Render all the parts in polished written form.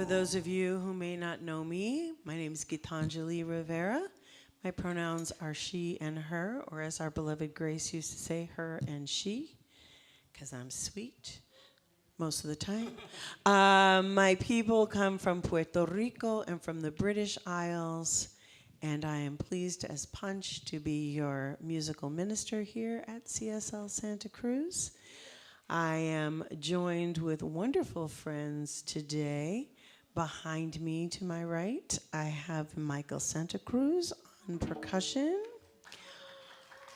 those of you who may not know me, my name is Gitanjali Rivera. My pronouns are she and her, or as our beloved Grace used to say, her and she, because I'm sweet most of the time. My people come from Puerto Rico and from the British Isles, and I am pleased as punch to be your musical minister here at CSL Santa Cruz. I am joined with wonderful friends today. Behind me to my right, I have Michael Santa Cruz on percussion.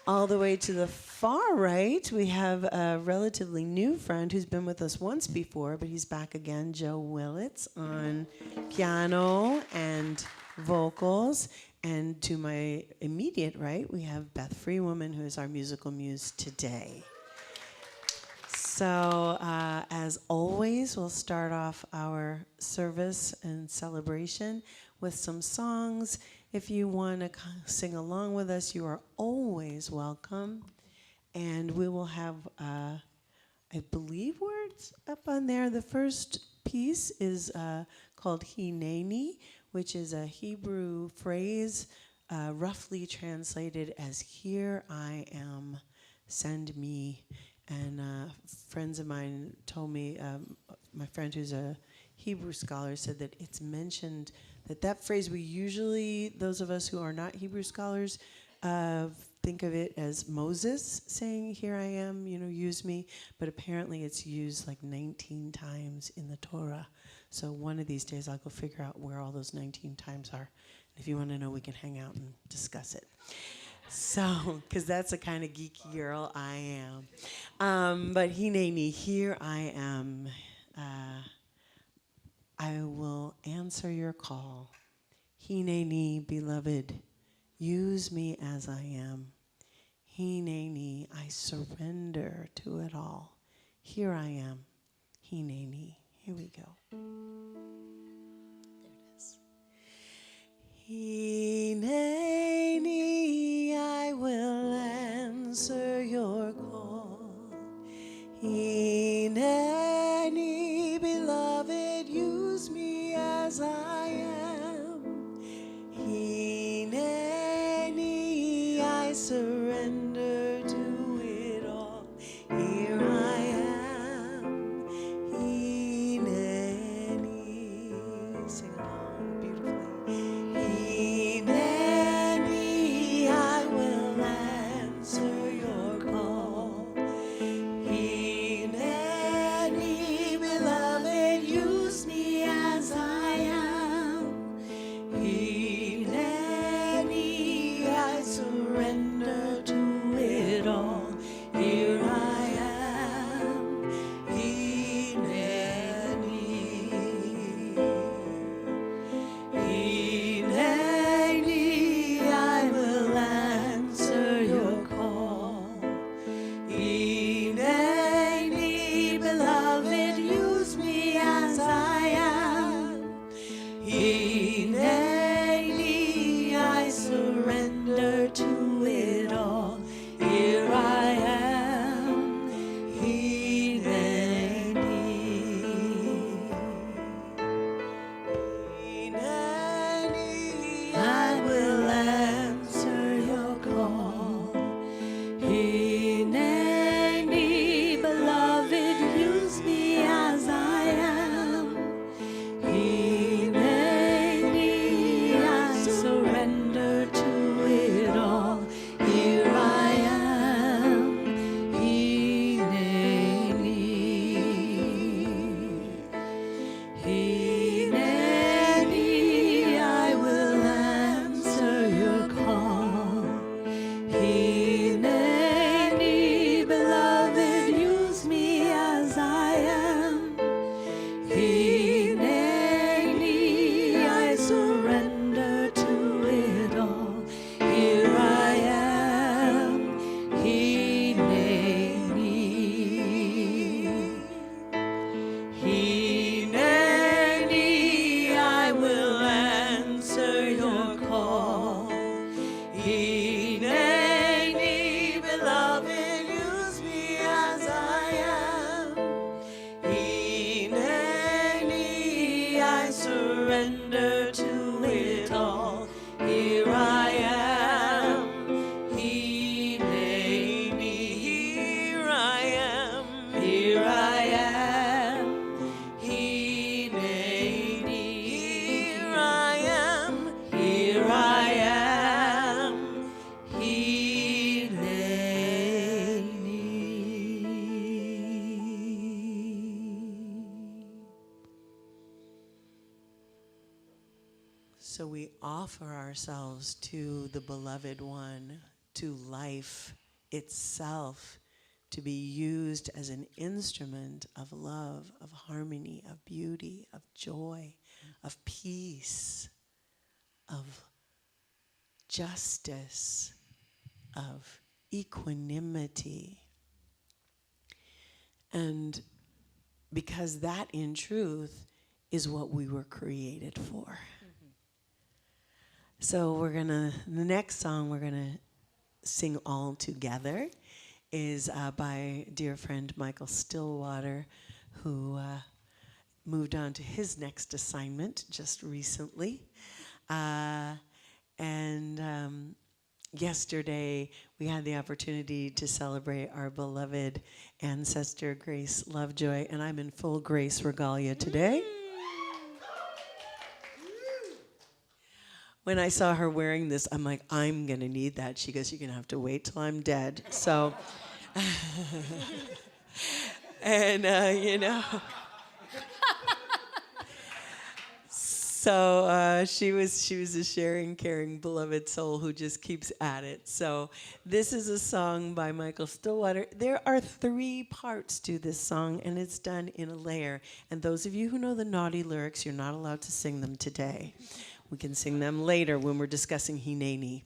All the way to the far right, we have a relatively new friend who's been with us once before, but he's back again, Joe Willits on piano and vocals. And to my immediate right, we have Beth Freewoman, who is our musical muse today. So, as always, we'll start off our service and celebration with some songs. If you want to sing along with us, you are always welcome. And we will have, I believe, words up on there. The first piece is called Hineni, which is a Hebrew phrase roughly translated as, "Here I am, send me." And friends of mine told me, my friend who's a Hebrew scholar said that it's mentioned that phrase, we usually, those of us who are not Hebrew scholars, think of it as Moses saying, "Here I am, use me." But apparently it's used like 19 times in the Torah. So one of these days I'll go figure out where all those 19 times are. And if you want to know, we can hang out and discuss it. So, because that's the kind of geeky girl I am. But Hineni, here I am. I will answer your call. Hineni, beloved, use me as I am. Hineni, I surrender to it all. Here I am. Hineni. Here we go. There it is. Hineni, I will answer your call. Hineni, beloved, use me as I am. Hineni, I surrender to it all. Here I am. Hineni. Sing along beautifully. Hineni, I will answer your call. Hineni, beloved, use me as I am. Hineni, I surrender to it So we offer ourselves to the beloved one, to life itself, to be used as an instrument of love, of harmony, of beauty, of joy, of peace, of justice, of equanimity. And because that, in truth, is what we were created for. Mm-hmm. So the next song we're gonna sing all together is by dear friend Michael Stillwater, who moved on to his next assignment just recently. Yesterday, we had the opportunity to celebrate our beloved ancestor, Grace Lovejoy, and I'm in full Grace regalia today. When I saw her wearing this, I'm like, I'm going to need that. She goes, you're going to have to wait till I'm dead. So, and, So she was a sharing, caring, beloved soul who just keeps at it. So this is a song by Michael Stillwater. There are 3 parts to this song, and it's done in a layer. And those of you who know the naughty lyrics, you're not allowed to sing them today. We can sing them later when we're discussing Hineni.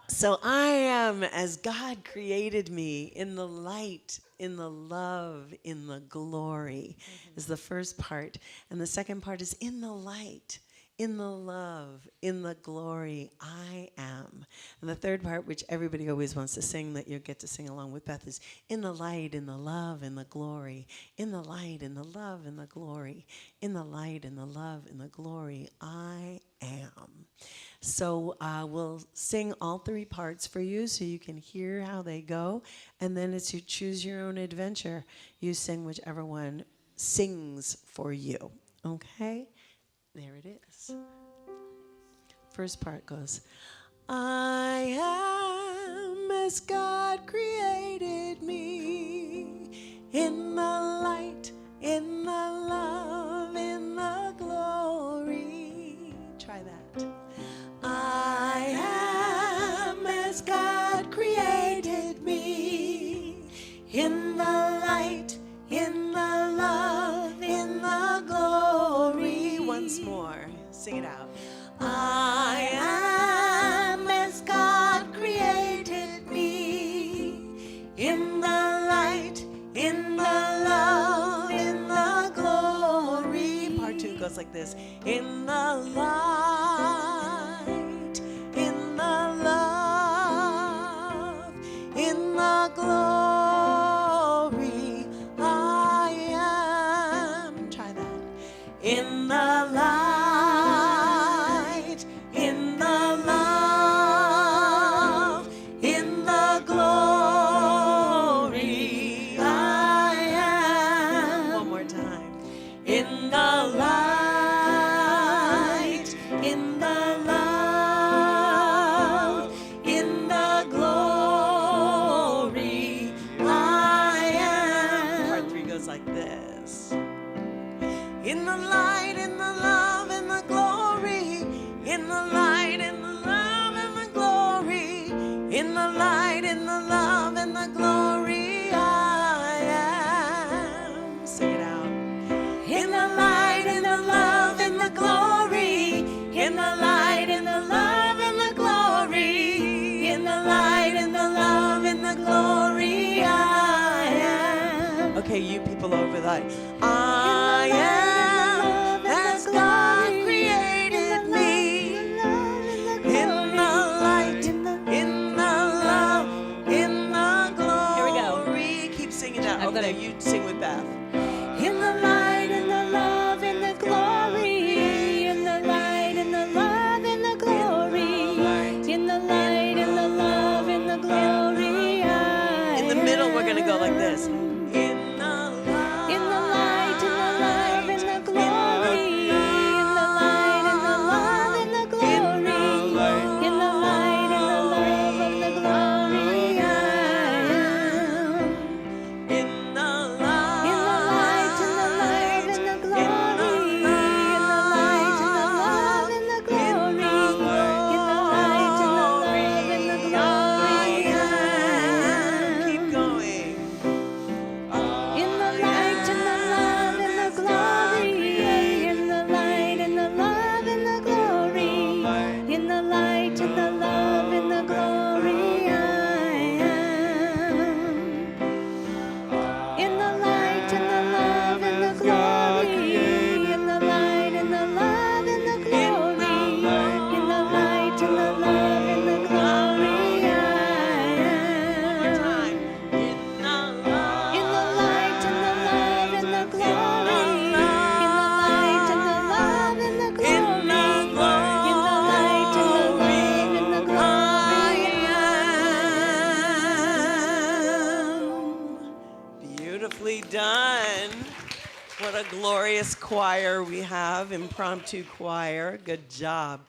So I am as God created me, in the light, in the love, in the glory, is the first part. And the second part is in the light, in the love, in the glory, I am. And the third part, which everybody always wants to sing, that you'll get to sing along with Beth, is in the light, in the love, in the glory, in the light, in the love, in the glory, in the light, in the love, in the glory, I am. So we'll sing all 3 parts for you so you can hear how they go. And then it's you choose your own adventure. You sing whichever one sings for you. Okay? There it is. First part goes, I am as God created me, in the light, in the love, in the glory. Try that. I am as God created me, in the light, in the love, in the glory. Once more, sing it out. I am as God created me, in the light, in the love, in the glory. Part 2 goes like this. In the light, in the love, in the glory, I am. Try that. In the light, in the love, in the glory, I am. One more time. In the light, in the love, in the glory, I am. Part 3 goes like this. In the light, in the love, in the glory, in the light, in the love, in the glory, in the light, in the love, in the glory, I am. Sing it out. In the light, in the love, in the glory, in the light, in the love, in the glory, in the light, in the love, in the glory, I am. Okay, you people over that. I am as God created me, in the light, in the love, in the glory. Here we go. Keep singing that. Okay, you sing with Beth. In the light, in the love, in the glory, in the light, in the love, in the glory, in the light, in the love, in the glory. In the middle, we're gonna go like this. In the light. glorious choir we have, impromptu choir. Good job.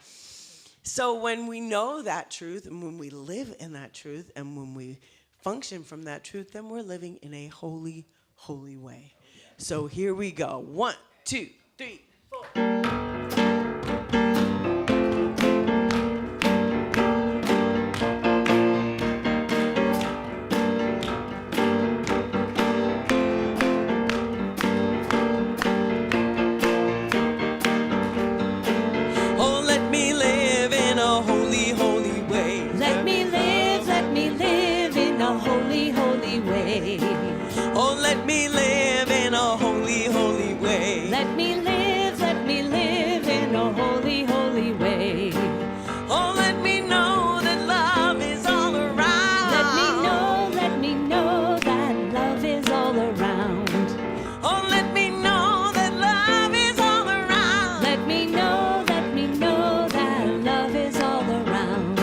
So when we know that truth and when we live in that truth and when we function from that truth, then we're living in a holy, holy way. So here we go. 1, 2, 3, 4. Oh, let me live in a holy, holy way. Let me live in a holy, holy way. Oh, let me know that love is all around. Let me know that love is all around. Oh, let me know that love is all around. Let me know that love is all around.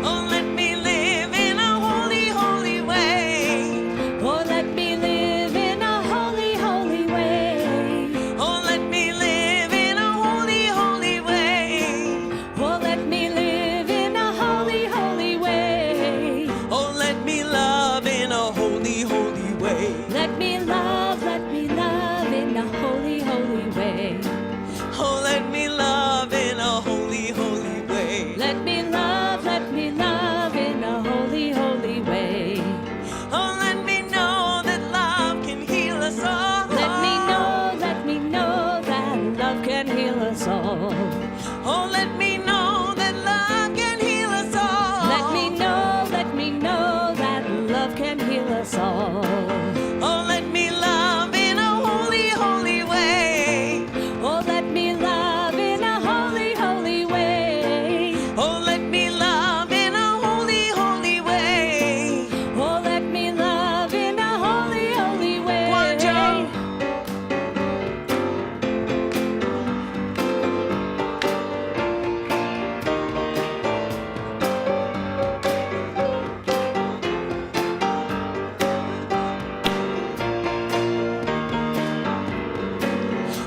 Oh, let me live in a holy, holy way. Oh, let me live in a holy, holy way. Oh, let me live in a holy, holy way. Oh, let me live in a holy, holy way. Oh, let me love in a holy, holy way. Let me love in a holy, holy way. Oh, let me love in a holy, holy way. Let me love in a holy, holy way. Oh, let me know that love can heal us all. Let me know that love can heal us all. Oh, let me know that love can heal us all. Let me know that love can heal us all. Oh, let me love in a holy, holy way. Oh, let me love in a holy, holy way. Oh, let me love in a holy, holy way. Oh, let me love in a holy, holy way. Come on, Joe.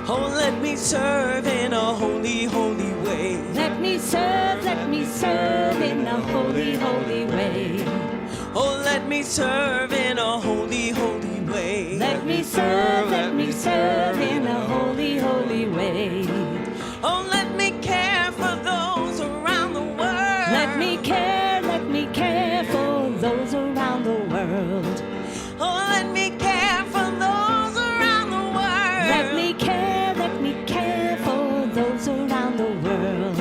Oh, let me serve in a holy, holy way. Let me serve in a holy, holy way. Oh, let me serve in a holy, holy way. Let me serve in a holy, holy way. Oh, let me care for those around the world. Let me care for those around the world. Oh, let me care for those around the world. Let me care for those around the world.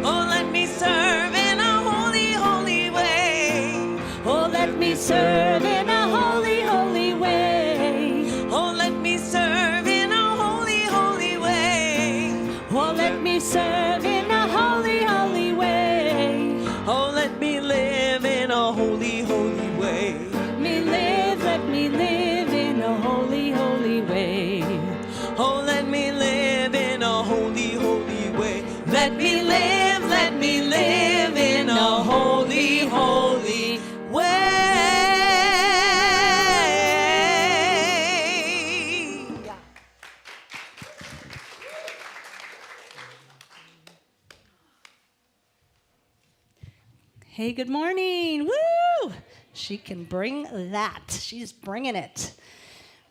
Oh, let me serve in a holy, holy way. Oh, let me serve in a holy, holy way. Oh, let me serve in a holy, holy way. Oh, let me serve in a holy, holy way. Oh, let me live in a holy, holy way. Let me live in a holy, holy way. Oh, let me live in a holy, holy way. Let me live in a holy, holy way. Hey, good morning. Woo! She can bring that. She's bringing it.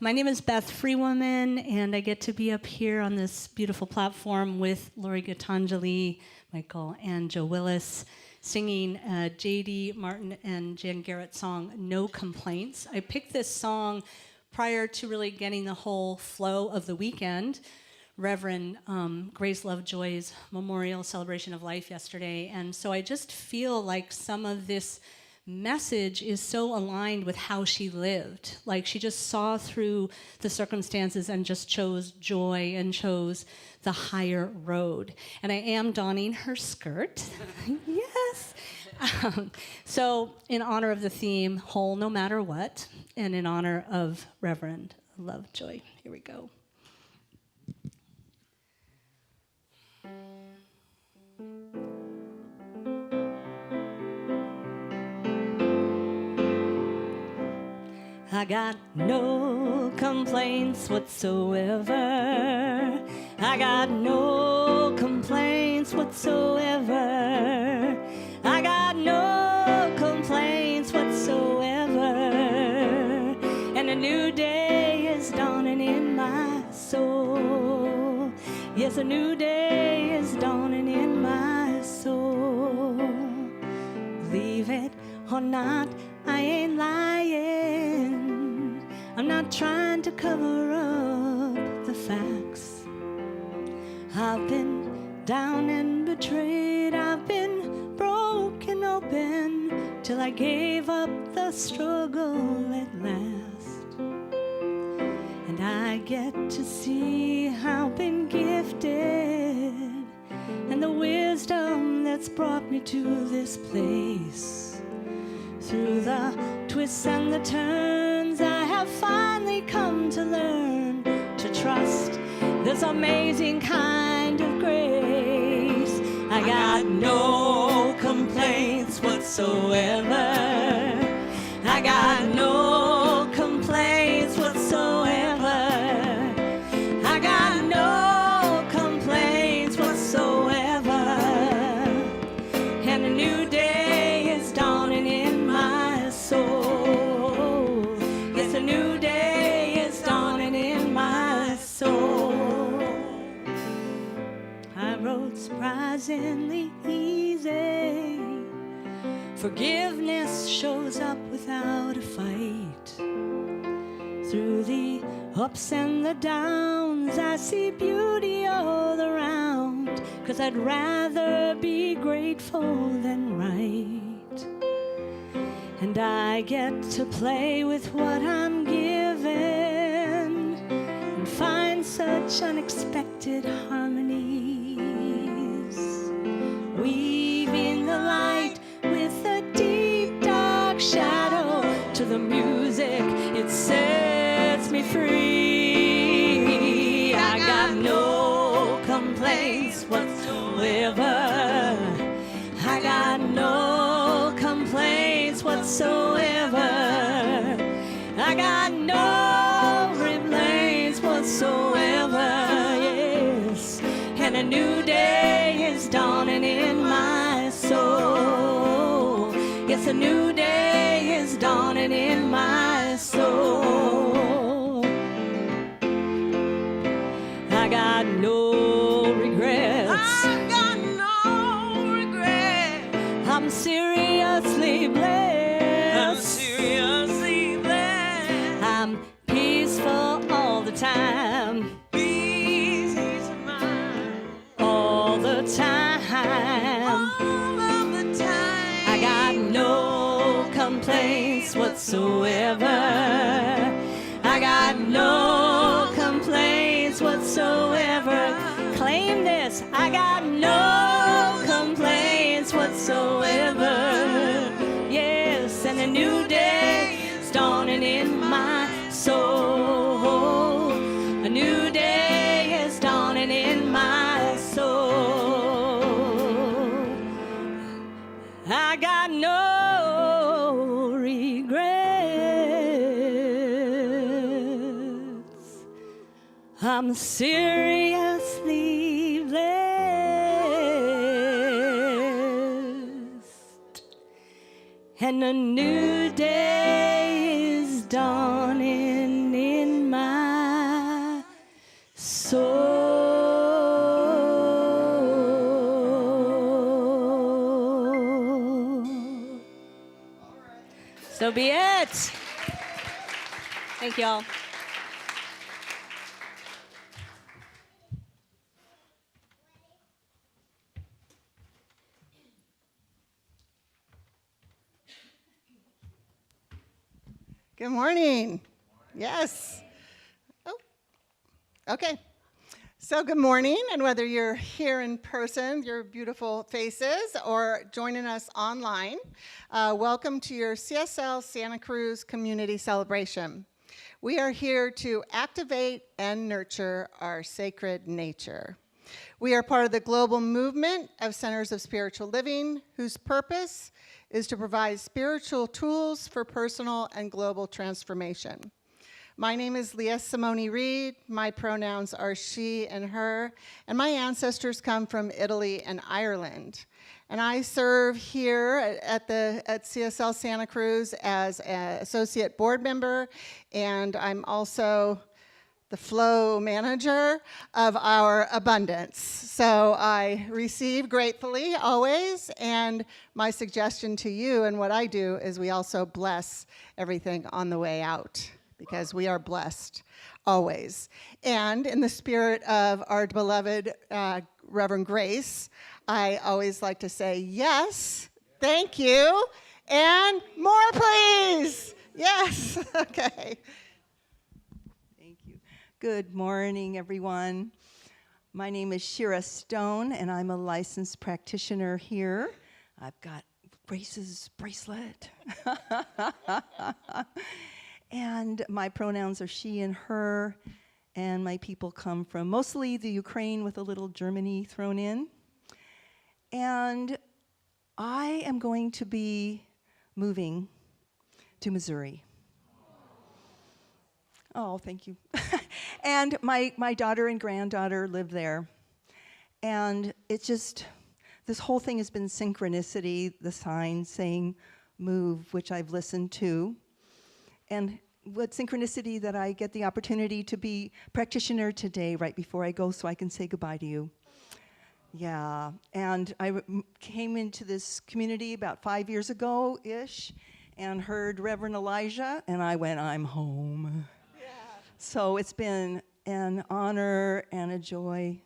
My name is Beth Freewoman, and I get to be up here on this beautiful platform with Lori Gitanjali, Michael, and Joe Willis, singing J.D. Martin and Jan Garrett's song, No Complaints. I picked this song prior to really getting the whole flow of the weekend. Reverend Grace Lovejoy's memorial celebration of life yesterday, and so I just feel like some of this message is so aligned with how she lived. Like she just saw through the circumstances and just chose joy and chose the higher road. And I am donning her skirt. Yes. So in honor of the theme, whole no matter what, and in honor of Reverend Lovejoy, here we go. I got no complaints whatsoever. I got no complaints whatsoever. I got no complaints whatsoever. And a new day is dawning in my soul. Yes, a new day is dawning in my soul. Believe it or not, I ain't lying. I'm not trying to cover up the facts. I've been down and betrayed. I've been broken open till I gave up the struggle at last. And I get to see how I've been gifted and the wisdom that's brought me to this place. Through the twists and the turns, I have finally come to learn to trust this amazing kind of grace. I got no complaints whatsoever. I got no complaints whatsoever. I got no complaints whatsoever. And a new day is dawning in my soul. Yes, a new day is dawning in my soul. I wrote surprisingly easy. Forgiveness shows up without a fight. Through the ups and the downs, I see beauty all around. 'Cause I'd rather be grateful than right. And I get to play with what I'm given and find such unexpected harmonies. Weaving the light with a deep dark shadow to the music, it sets me free. I got no complaints whatsoever. I got no complaints whatsoever. I got no complaints whatsoever, yes. And a new day is dawning in my soul. Yes, a new day is dawning in my soul. I got no regrets. I got no regret. I'm seriously blessed. I'm seriously blessed. I'm peaceful all the time. Peace is mine. All the time. All of the time. I got no complaints whatsoever. I got no complaints whatsoever. Claim this. I got no complaints whatsoever. Yes, and a new day is dawning in my soul. A new day is dawning in my soul. I got no regrets. I'm seriously blessed. And a new day is dawning in my soul. So be it. Thank y'all. Good morning. Yes. Oh, okay. So good morning, and whether you're here in person, your beautiful faces, or joining us online, welcome to your CSL Santa Cruz Community Celebration. We are here to activate and nurture our sacred nature. We are part of the global movement of Centers of Spiritual Living, whose purpose is to provide spiritual tools for personal and global transformation. My name is Leah Simone Reed. My pronouns are she and her, and my ancestors come from Italy and Ireland. And I serve here at CSL Santa Cruz as an associate board member, and I'm also the flow manager of our abundance. So I receive gratefully always, and my suggestion to you and what I do is we also bless everything on the way out, because we are blessed always. And in the spirit of our beloved Reverend Grace, I always like to say yes, thank you, and more please. Yes, okay. Good morning, everyone. My name is Shira Stone, and I'm a licensed practitioner here. I've got Grace's bracelet. And my pronouns are she and her, and my people come from mostly the Ukraine with a little Germany thrown in. And I am going to be moving to Missouri. Oh, thank you. And my daughter and granddaughter live there. And it's just, this whole thing has been synchronicity, the sign saying move, which I've listened to. And what synchronicity that I get the opportunity to be practitioner today right before I go so I can say goodbye to you. Yeah, and I came into this community about 5 years ago-ish and heard Reverend Elijah, and I went, I'm home. So it's been an honor and a joy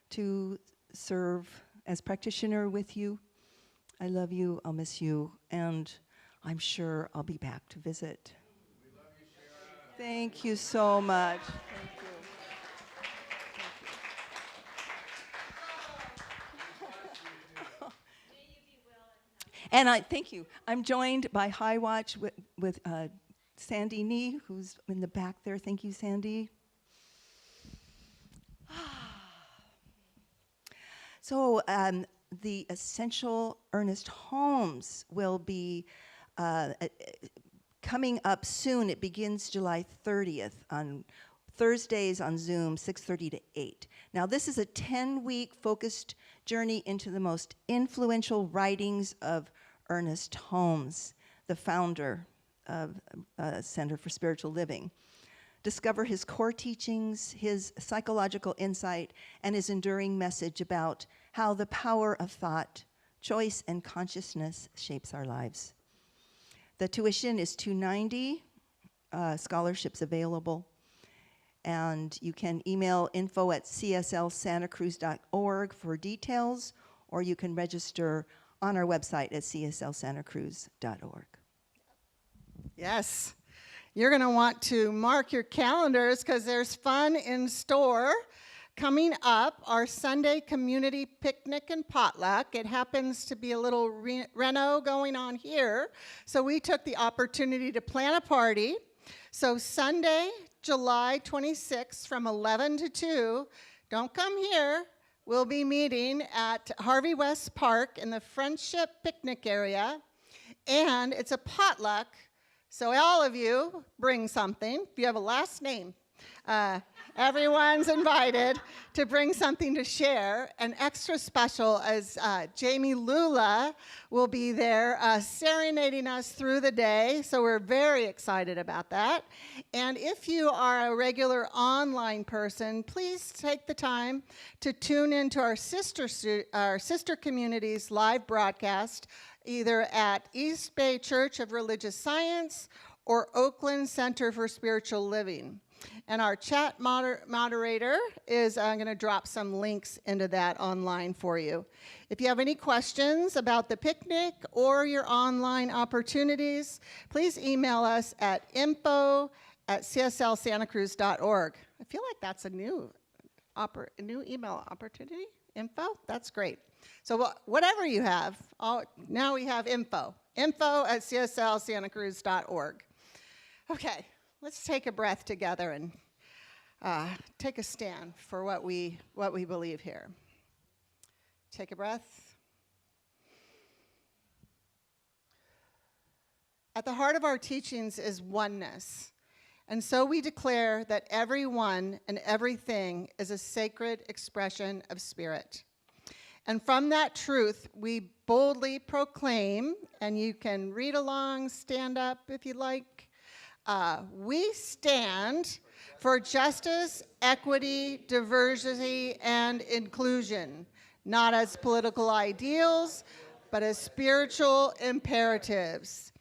to serve as practitioner with you. I love you, I'll miss you, and I'm sure I'll be back to visit. We love you, Shira. Thank you so much. Thank you. And thank you. I'm joined by High Watch with Sandy Nee, who's in the back there. Thank you, Sandy. So the Essential Ernest Holmes will be coming up soon. It begins July 30th on Thursdays on Zoom, 6:30 to 8. Now, this is a 10-week focused journey into the most influential writings of Ernest Holmes, the founder of Center for Spiritual Living. Discover his core teachings, his psychological insight, and his enduring message about how the power of thought, choice, and consciousness shapes our lives. The tuition is $290, scholarships available, and you can email info@cslsantacruz.org for details, or you can register on our website at cslsantacruz.org. Yes. You're going to want to mark your calendars because there's fun in store. Coming up, our Sunday community picnic and potluck. It happens to be a little reno going on here, so we took the opportunity to plan a party. So Sunday, July 26th from 11 to 2, don't come here. We'll be meeting at Harvey West Park in the Friendship Picnic area, and it's a potluck. So all of you bring something. If you have a last name, everyone's invited to bring something to share. And extra special as Jamie Lula will be there serenading us through the day. So we're very excited about that. And if you are a regular online person, please take the time to tune into our sister community's live broadcast, either at East Bay Church of Religious Science or Oakland Center for Spiritual Living. And our chat moderator is going to drop some links into that online for you. If you have any questions about the picnic or your online opportunities, please email us at info@cslsantacruz.org. I feel like that's a new email opportunity. Info? That's great. So whatever you have, now we have info@cslsantacruz.org. Okay, let's take a breath together. And take a stand for what we believe here. Take a breath. At the heart of our teachings is oneness. And so we declare that everyone and everything is a sacred expression of spirit. And from that truth, we boldly proclaim, and you can read along, stand up if you like. We stand for justice, equity, diversity, and inclusion, not as political ideals, but as spiritual imperatives.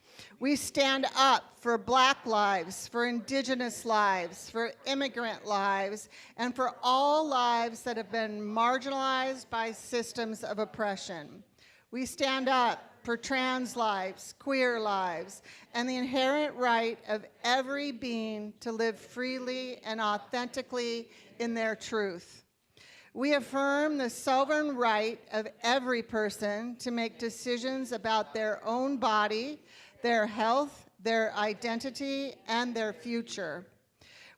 We stand up for Black lives, for Indigenous lives, for immigrant lives, and for all lives that have been marginalized by systems of oppression. We stand up for trans lives, queer lives, and the inherent right of every being to live freely and authentically in their truth. We affirm the sovereign right of every person to make decisions about their own body, their health, their identity, and their future.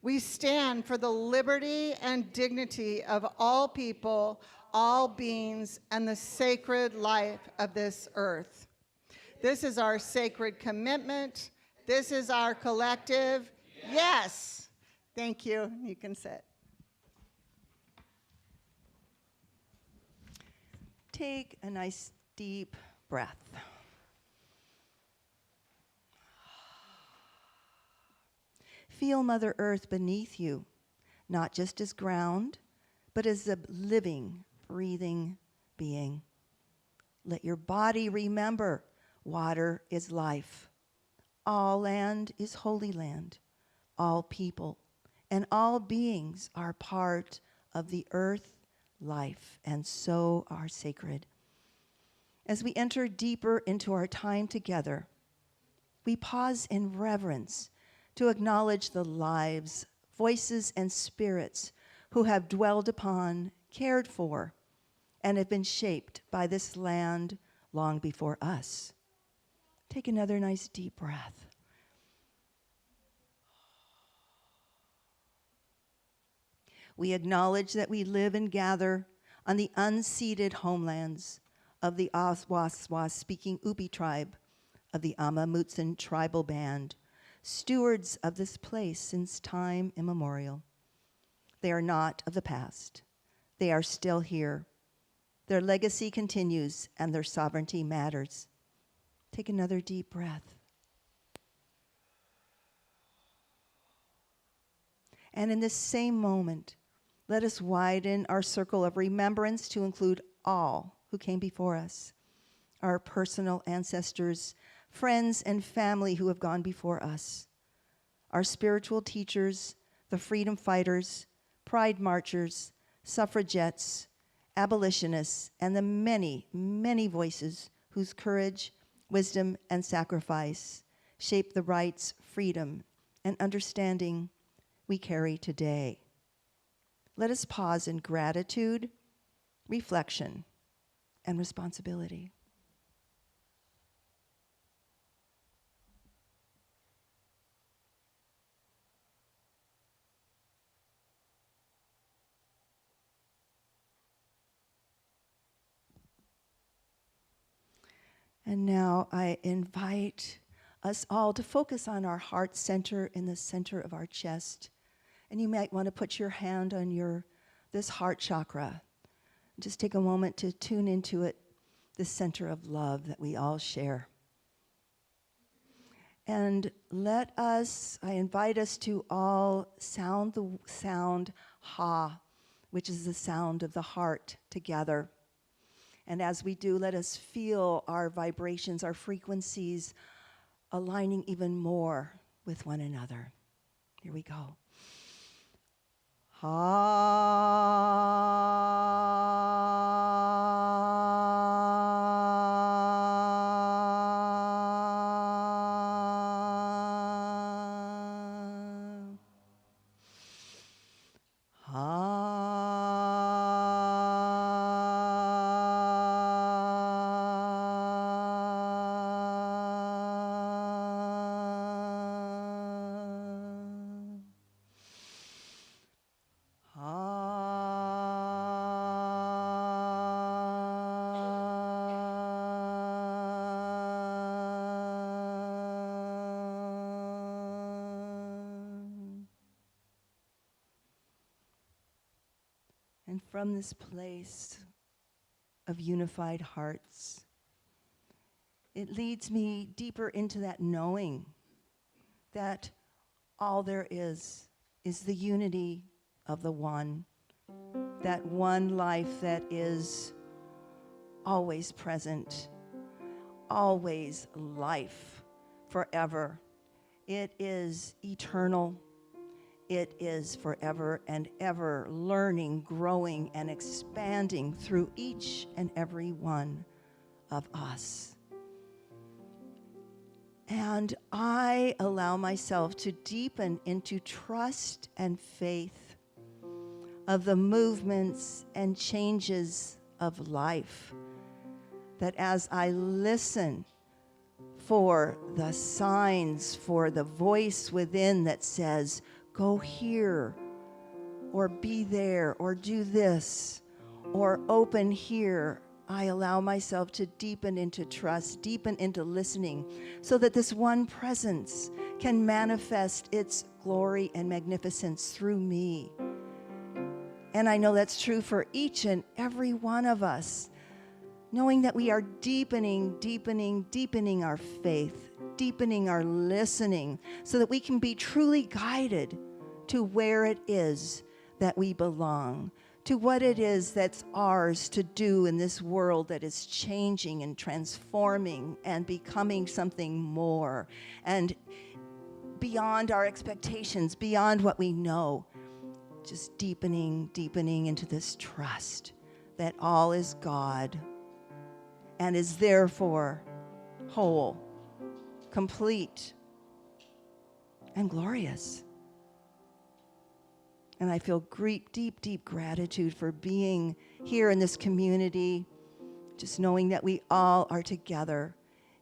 We stand for the liberty and dignity of all people, all beings, and the sacred life of this earth. This is our sacred commitment. This is our collective yes. Thank you. You can sit. Take a nice deep breath. Feel Mother Earth beneath you, not just as ground, but as a living, breathing being. Let your body remember water is life. All land is holy land. All people and all beings are part of the earth life, and so are sacred. As we enter deeper into our time together, we pause in reverence to acknowledge the lives, voices, and spirits who have dwelled upon, cared for, and have been shaped by this land long before us. Take another nice deep breath. We acknowledge that we live and gather on the unceded homelands of the Awaswas-speaking Upi tribe, of the Ama Mutsun tribal band, stewards of this place since time immemorial. They are not of the past. They are still here. Their legacy continues and their sovereignty matters. Take another deep breath. And in this same moment, let us widen our circle of remembrance to include all who came before us, our personal ancestors, friends and family who have gone before us, our spiritual teachers, the freedom fighters, pride marchers, suffragettes, abolitionists, and the many, many voices whose courage, wisdom, and sacrifice shape the rights, freedom, and understanding we carry today. Let us pause in gratitude, reflection, and responsibility. And now I invite us all to focus on our heart center in the center of our chest. And you might want to put your hand on this heart chakra. Just take a moment to tune into it, this center of love that we all share. And I invite us to all sound the sound ha, which is the sound of the heart together. And as we do, let us feel our vibrations, our frequencies aligning even more with one another. Here we go. from this place of unified hearts. It leads me deeper into that knowing that all there is the unity of the one, that one life that is always present, always life, forever. It is eternal. It is forever and ever learning, growing, and expanding through each and every one of us. And I allow myself to deepen into trust and faith of the movements and changes of life, that as I listen for the signs, for the voice within that says, go here, or be there, or do this, or open here, I allow myself to deepen into trust, deepen into listening, so that this one presence can manifest its glory and magnificence through me. And I know that's true for each and every one of us, knowing that we are deepening our faith, deepening our listening, so that we can be truly guided to where it is that we belong, to what it is that's ours to do in this world that is changing and transforming and becoming something more and beyond our expectations, beyond what we know. Just deepening into this trust that all is God and is therefore whole, complete, and glorious. And I feel deep gratitude for being here in this community, just knowing that we all are together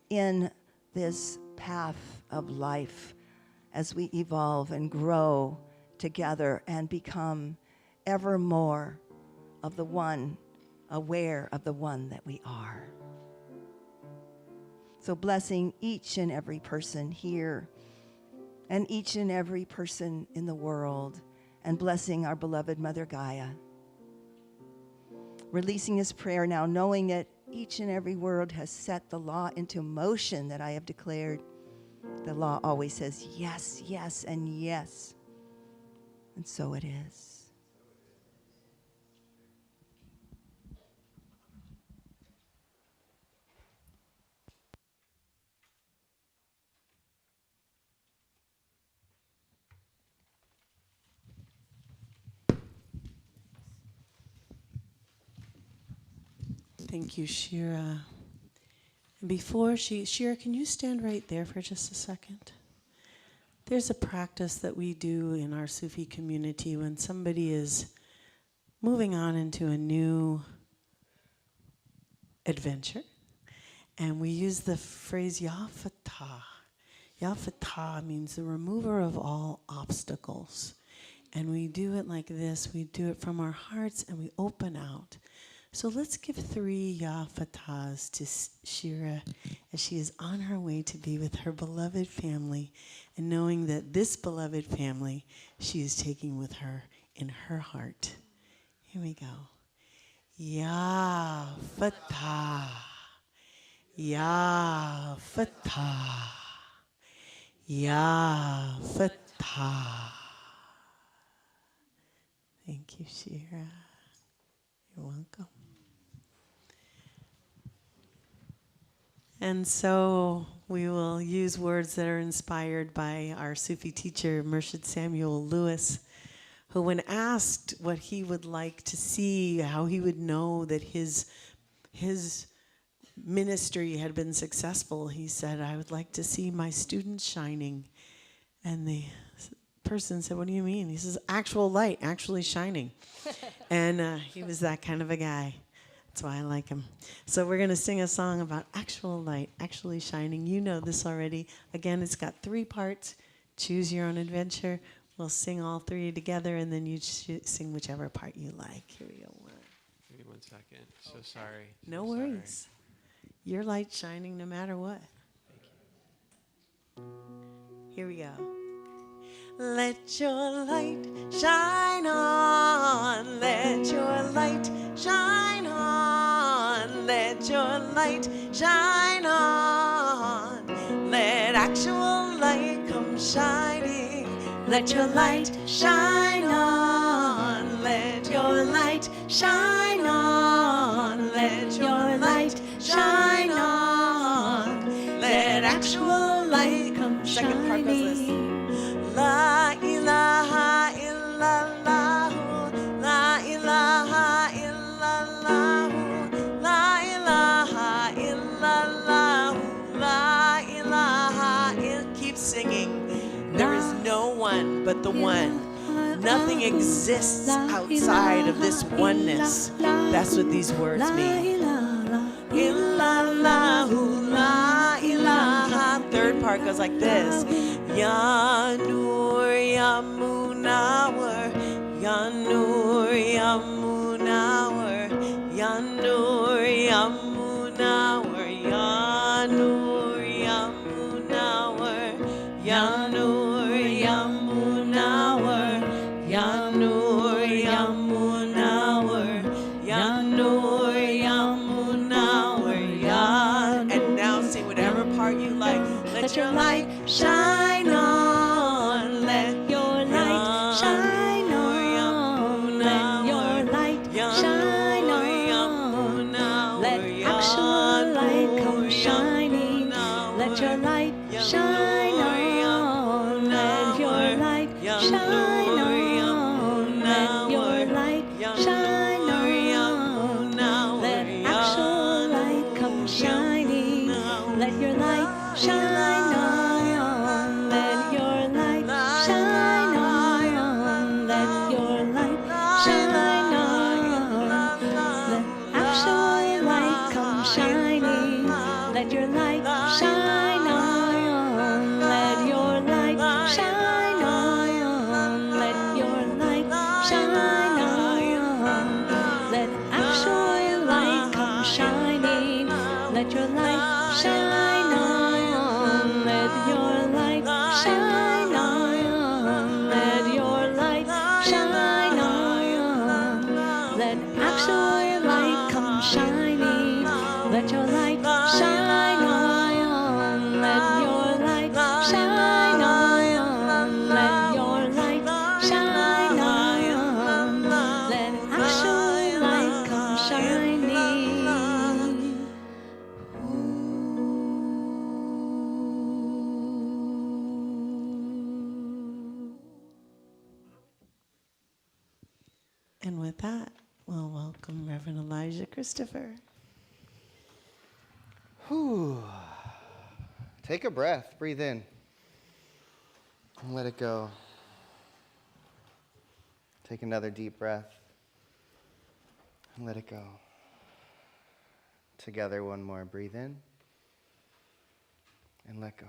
in this path of life as we evolve and grow together and become ever more of the one, aware of the one that we are. So blessing each and every person here and each and every person in the world, and blessing our beloved Mother Gaia. Releasing this prayer now, knowing that each and every word has set the law into motion that I have declared. The law always says yes, yes, and yes. And so it is. Thank you, Shira. And before Shira, can you stand right there for just a second? There's a practice that we do in our Sufi community when somebody is moving on into a new adventure. And we use the phrase Ya Fatah. Ya Fatah means the remover of all obstacles. And we do it like this. We do it from our hearts and we open out. So let's give 3 Ya Fatahs to Shira as she is on her way to be with her beloved family, and knowing that this beloved family she is taking with her in her heart. Here we go. Ya Fatah. Ya Fatah. Ya Fatah. Thank you, Shira. You're welcome. And so we will use words that are inspired by our Sufi teacher, Murshid Samuel Lewis, who when asked what he would like to see, how he would know that his ministry had been successful, he said, I would like to see my students shining. And the person said, what do you mean? He says, actual light, actually shining. And he was that kind of a guy. That's why I like him. So we're going to sing a song about actual light, actually shining. You know this already. Again, it's got 3 parts. Choose your own adventure. We'll sing all 3 together, and then you sing whichever part you like. Here we go. Give me 1 second. So sorry. No worries. Your light's shining no matter what. Thank you. Here we go. Let your light shine on. Let your light shine on. Let your light shine on. Let actual light come shining. Let your light shine on. Let your light shine on. Let your light shine on. Let actual light come shining. Second part goes this. La ilaha illallah. La ilaha illallah. La ilaha illallah. La ilaha illallah. Keep singing. There is no one but the one. Nothing exists outside of this oneness. That's what these words mean. Illallahu la ilaha. Third part goes like this. Ya Nur Ya Munawar. Ya Nur Ya Munawar. Ya Nur Ya Munawar. Ya Nur Ya Munawar. Ya Nur Ya Munawar. Ya Nur Ya Munawar. Ya Nur Ya Munawar. Ya. And now sing whatever part you like. Let your light shine on. Let your light shine on. Let your light shine on. Let actual light come shining. Let your light shine on. Let your light shine on. Let your light shine on. Let actual light come shining. Let your light shine on. Let your light shine on. Let your light shine on. Let actual light come shining. Let your light shine on. Let your light shine on. Let your light shine on. Let actual light come shining. Let your light shine on. Let your light shine on. Let your light shine on. Let actual light come shining. Let your light shine on. Let your light shine on. Let your light shine on. Let actual light come shining. And with that, we'll welcome Reverend Elijah Christopher. Whew. Take a breath, breathe in, and let it go. Take another deep breath, and let it go. Together, one more, breathe in, and let go.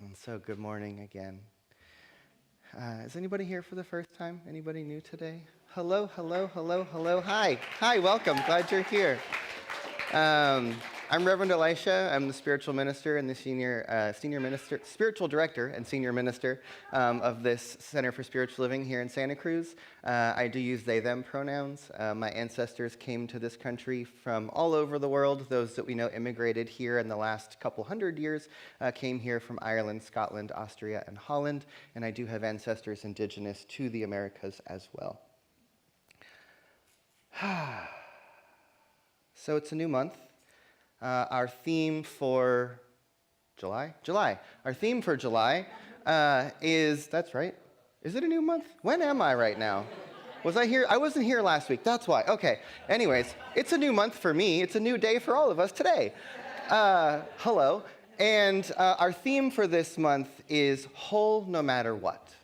And so, good morning again. Is anybody here for the first time? Anybody new today? Hello, hello, hello, hello. Hi, welcome. Glad you're here. I'm Reverend Elisha. I'm the spiritual minister and the spiritual director and senior minister of this Center for Spiritual Living here in Santa Cruz. I do use they, them pronouns. My ancestors came to this country from all over the world. Those that we know immigrated here in the last couple hundred years came here from Ireland, Scotland, Austria, and Holland. And I do have ancestors indigenous to the Americas as well. So it's a new month. Our theme for July. Our theme for July is, that's right. Is it a new month? When am I right now? Was I here? I wasn't here last week. That's why. Okay. Anyways, it's a new month for me. It's a new day for all of us today. Hello. And our theme for this month is whole no matter what.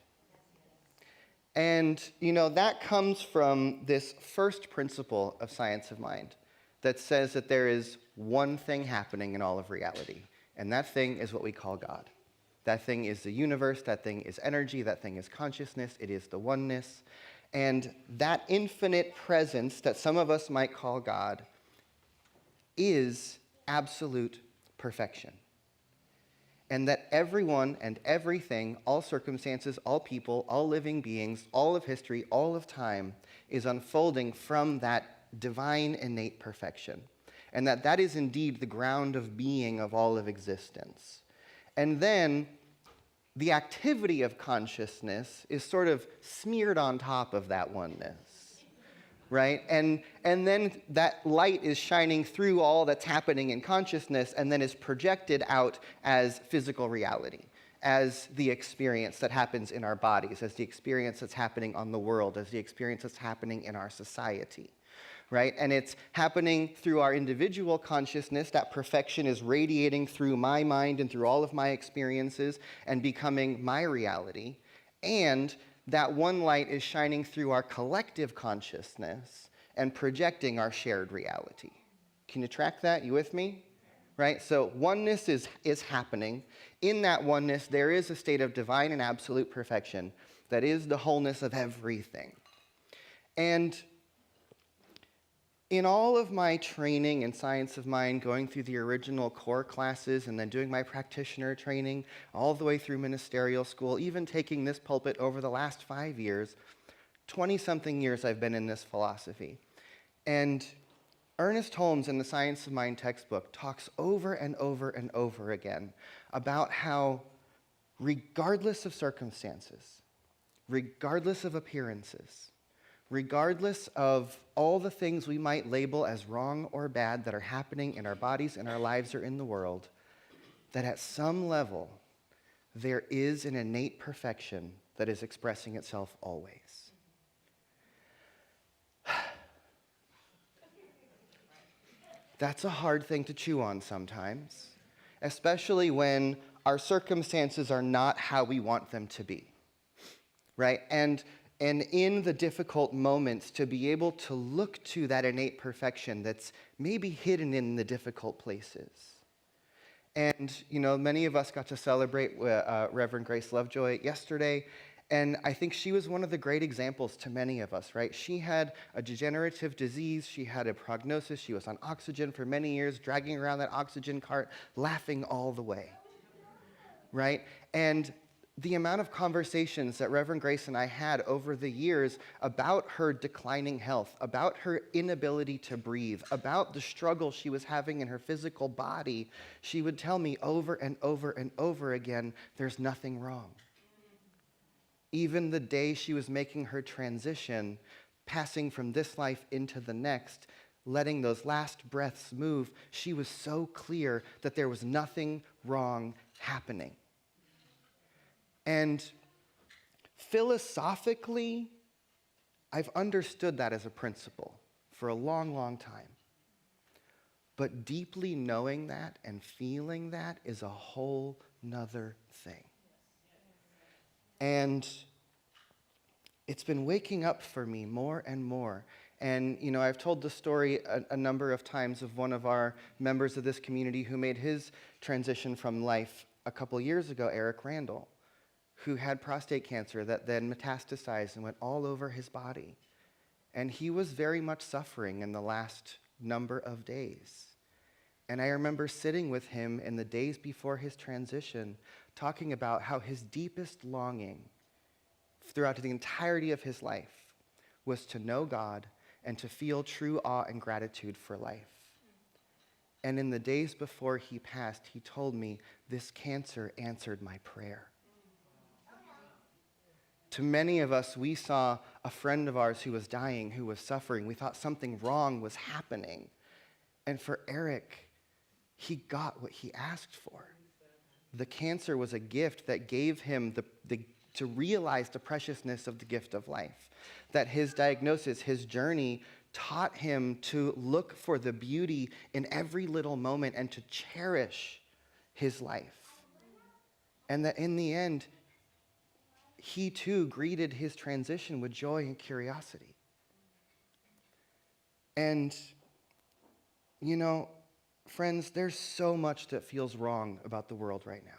And, that comes from this first principle of science of mind that says that there is one thing happening in all of reality, and that thing is what we call God. That thing is the universe, that thing is energy, that thing is consciousness, it is the oneness. And that infinite presence that some of us might call God is absolute perfection. And that everyone and everything, all circumstances, all people, all living beings, all of history, all of time, is unfolding from that divine innate perfection. And that is indeed the ground of being of all of existence. And then the activity of consciousness is sort of smeared on top of that oneness, right? And then that light is shining through all that's happening in consciousness and then is projected out as physical reality, as the experience that happens in our bodies, as the experience that's happening on the world, as the experience that's happening in our society. Right? And it's happening through our individual consciousness. That perfection is radiating through my mind and through all of my experiences and becoming my reality. And that one light is shining through our collective consciousness and projecting our shared reality. Can you track that? You with me? Right? So oneness is happening. In that oneness, there is a state of divine and absolute perfection that is the wholeness of everything. And in all of my training in science of mind, going through the original core classes and then doing my practitioner training all the way through ministerial school, even taking this pulpit over the last 5 years, 20-something years I've been in this philosophy. And Ernest Holmes in the Science of Mind textbook talks over and over and over again about how regardless of circumstances, regardless of appearances, regardless of all the things we might label as wrong or bad that are happening in our bodies, in our lives, or in the world, that at some level, there is an innate perfection that is expressing itself always. That's a hard thing to chew on sometimes, especially when our circumstances are not how we want them to be, right? And in the difficult moments, to be able to look to that innate perfection that's maybe hidden in the difficult places. And, many of us got to celebrate Reverend Grace Lovejoy yesterday, and I think she was one of the great examples to many of us, right? She had a degenerative disease, she had a prognosis, she was on oxygen for many years, dragging around that oxygen cart, laughing all the way, right? And the amount of conversations that Reverend Grace and I had over the years about her declining health, about her inability to breathe, about the struggle she was having in her physical body, she would tell me over and over and over again, there's nothing wrong. Even the day she was making her transition, passing from this life into the next, letting those last breaths move, she was so clear that there was nothing wrong happening. And philosophically, I've understood that as a principle for a long, long time. But deeply knowing that and feeling that is a whole nother thing. And it's been waking up for me more and more. And, I've told the story a number of times of one of our members of this community who made his transition from life a couple years ago, Eric Randall, who had prostate cancer that then metastasized and went all over his body. And he was very much suffering in the last number of days. And I remember sitting with him in the days before his transition, talking about how his deepest longing throughout the entirety of his life was to know God and to feel true awe and gratitude for life. And in the days before he passed, he told me, this cancer answered my prayer. To many of us, we saw a friend of ours who was dying, who was suffering. We thought something wrong was happening. And for Eric, he got what he asked for. The cancer was a gift that gave him to realize the preciousness of the gift of life. That his diagnosis, his journey, taught him to look for the beauty in every little moment and to cherish his life. And that in the end, he too greeted his transition with joy and curiosity. And, friends, there's so much that feels wrong about the world right now.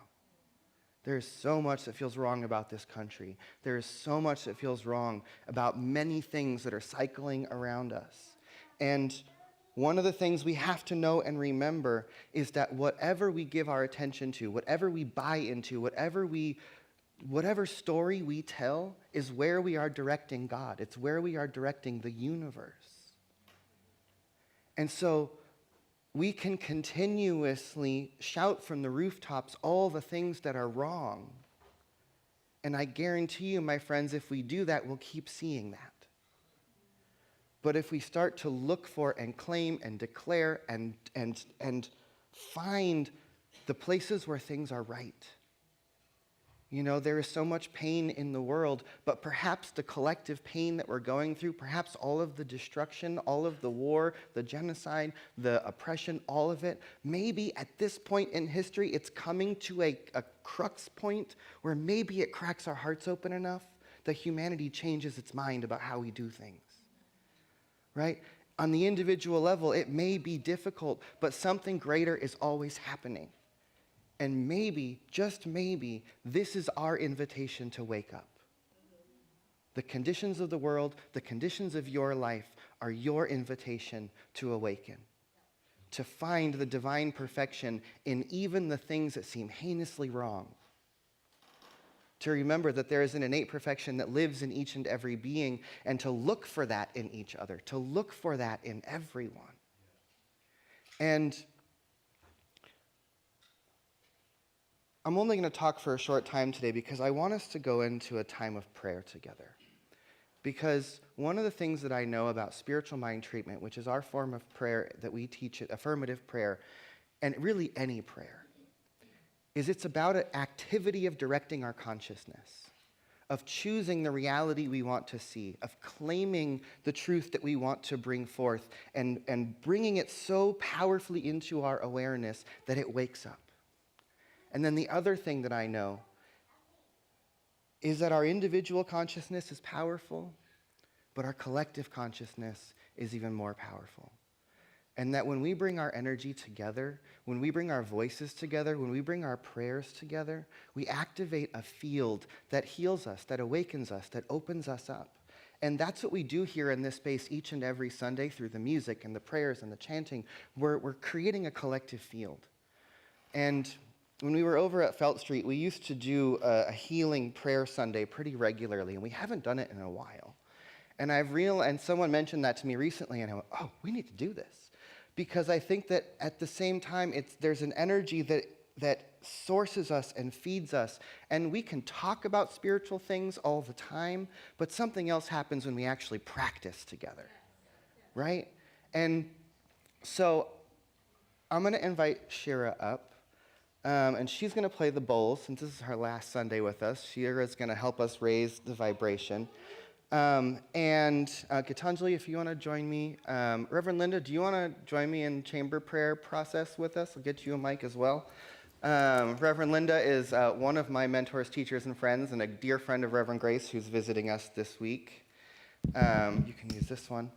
There's so much that feels wrong about this country. There's so much that feels wrong about many things that are cycling around us. And one of the things we have to know and remember is that whatever we give our attention to, whatever we buy into, whatever story we tell is where we are directing God. It's where we are directing the universe. And so we can continuously shout from the rooftops all the things that are wrong. And I guarantee you, my friends, if we do that, we'll keep seeing that. But if we start to look for and claim and declare and find the places where things are right. You know, there is so much pain in the world, but perhaps the collective pain that we're going through, perhaps all of the destruction, all of the war, the genocide, the oppression, all of it, maybe at this point in history, it's coming to a crux point where maybe it cracks our hearts open enough that humanity changes its mind about how we do things. Right? On the individual level, it may be difficult, but something greater is always happening. And maybe, just maybe, this is our invitation to wake up. The conditions of the world, the conditions of your life are your invitation to awaken, to find the divine perfection in even the things that seem heinously wrong. To remember that there is an innate perfection that lives in each and every being, and to look for that in each other, to look for that in everyone. And I'm only going to talk for a short time today because I want us to go into a time of prayer together. Because one of the things that I know about spiritual mind treatment, which is our form of prayer that we teach it, affirmative prayer, and really any prayer, is it's about an activity of directing our consciousness, of choosing the reality we want to see, of claiming the truth that we want to bring forth, and bringing it so powerfully into our awareness that it wakes up. And then the other thing that I know is that our individual consciousness is powerful, but our collective consciousness is even more powerful. And that when we bring our energy together, when we bring our voices together, when we bring our prayers together, we activate a field that heals us, that awakens us, that opens us up. And that's what we do here in this space each and every Sunday through the music and the prayers and the chanting. We're creating a collective field. And when we were over at Felt Street, we used to do a healing prayer Sunday pretty regularly, and we haven't done it in a while. And and someone mentioned that to me recently, and I went, oh, we need to do this. Because I think that at the same time, there's an energy that sources us and feeds us, and we can talk about spiritual things all the time, but something else happens when we actually practice together, right? And so I'm going to invite Shira up. And she's going to play the bowls, since this is her last Sunday with us. Shira's going to help us raise the vibration. And Gitanjali, if you want to join me. Reverend Linda, do you want to join me in chamber prayer process with us? I'll get you a mic as well. Reverend Linda is one of my mentors, teachers, and friends, and a dear friend of Reverend Grace who's visiting us this week. You can use this one.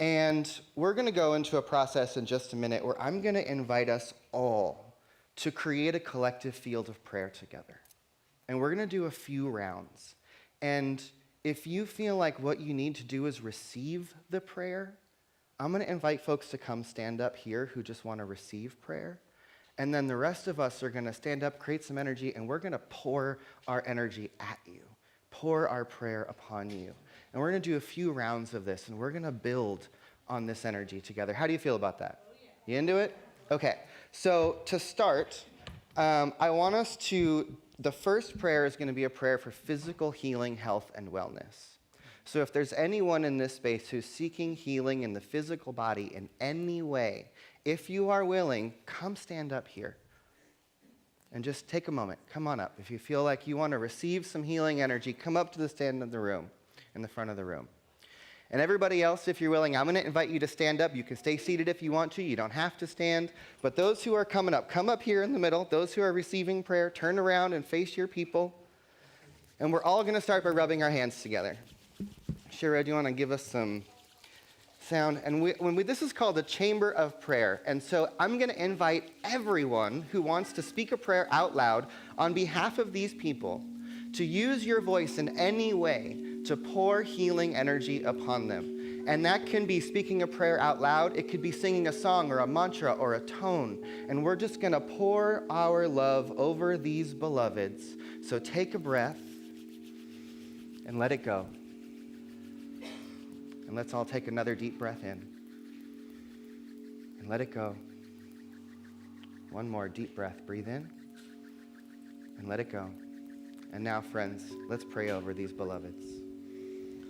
And we're going to go into a process in just a minute where I'm going to invite us all to create a collective field of prayer together. And we're going to do a few rounds. And if you feel like what you need to do is receive the prayer, I'm going to invite folks to come stand up here who just want to receive prayer. And then the rest of us are going to stand up, create some energy, and we're going to pour our energy at you, pour our prayer upon you. And we're going to do a few rounds of this, and we're going to build on this energy together. How do you feel about that? Oh, yeah. You into it? Okay. So to start, I want us the first prayer is going to be a prayer for physical healing, health, and wellness. So if there's anyone in this space who's seeking healing in the physical body in any way, if you are willing, come stand up here. And just take a moment. Come on up. If you feel like you want to receive some healing energy, come up to the stand of the room, in the front of the room. And everybody else, if you're willing, I'm going to invite you to stand up. You can stay seated if you want to. You don't have to stand. But those who are coming up, come up here in the middle. Those who are receiving prayer, turn around and face your people. And we're all going to start by rubbing our hands together. Shira, do you want to give us some sound? And this is called the Chamber of Prayer. And so I'm going to invite everyone who wants to speak a prayer out loud on behalf of these people to use your voice in any way to pour healing energy upon them. And that can be speaking a prayer out loud. It could be singing a song or a mantra or a tone. And we're just going to pour our love over these beloveds. So take a breath and let it go. And let's all take another deep breath in. And let it go. One more deep breath. Breathe in. And let it go. And now, friends, let's pray over these beloveds.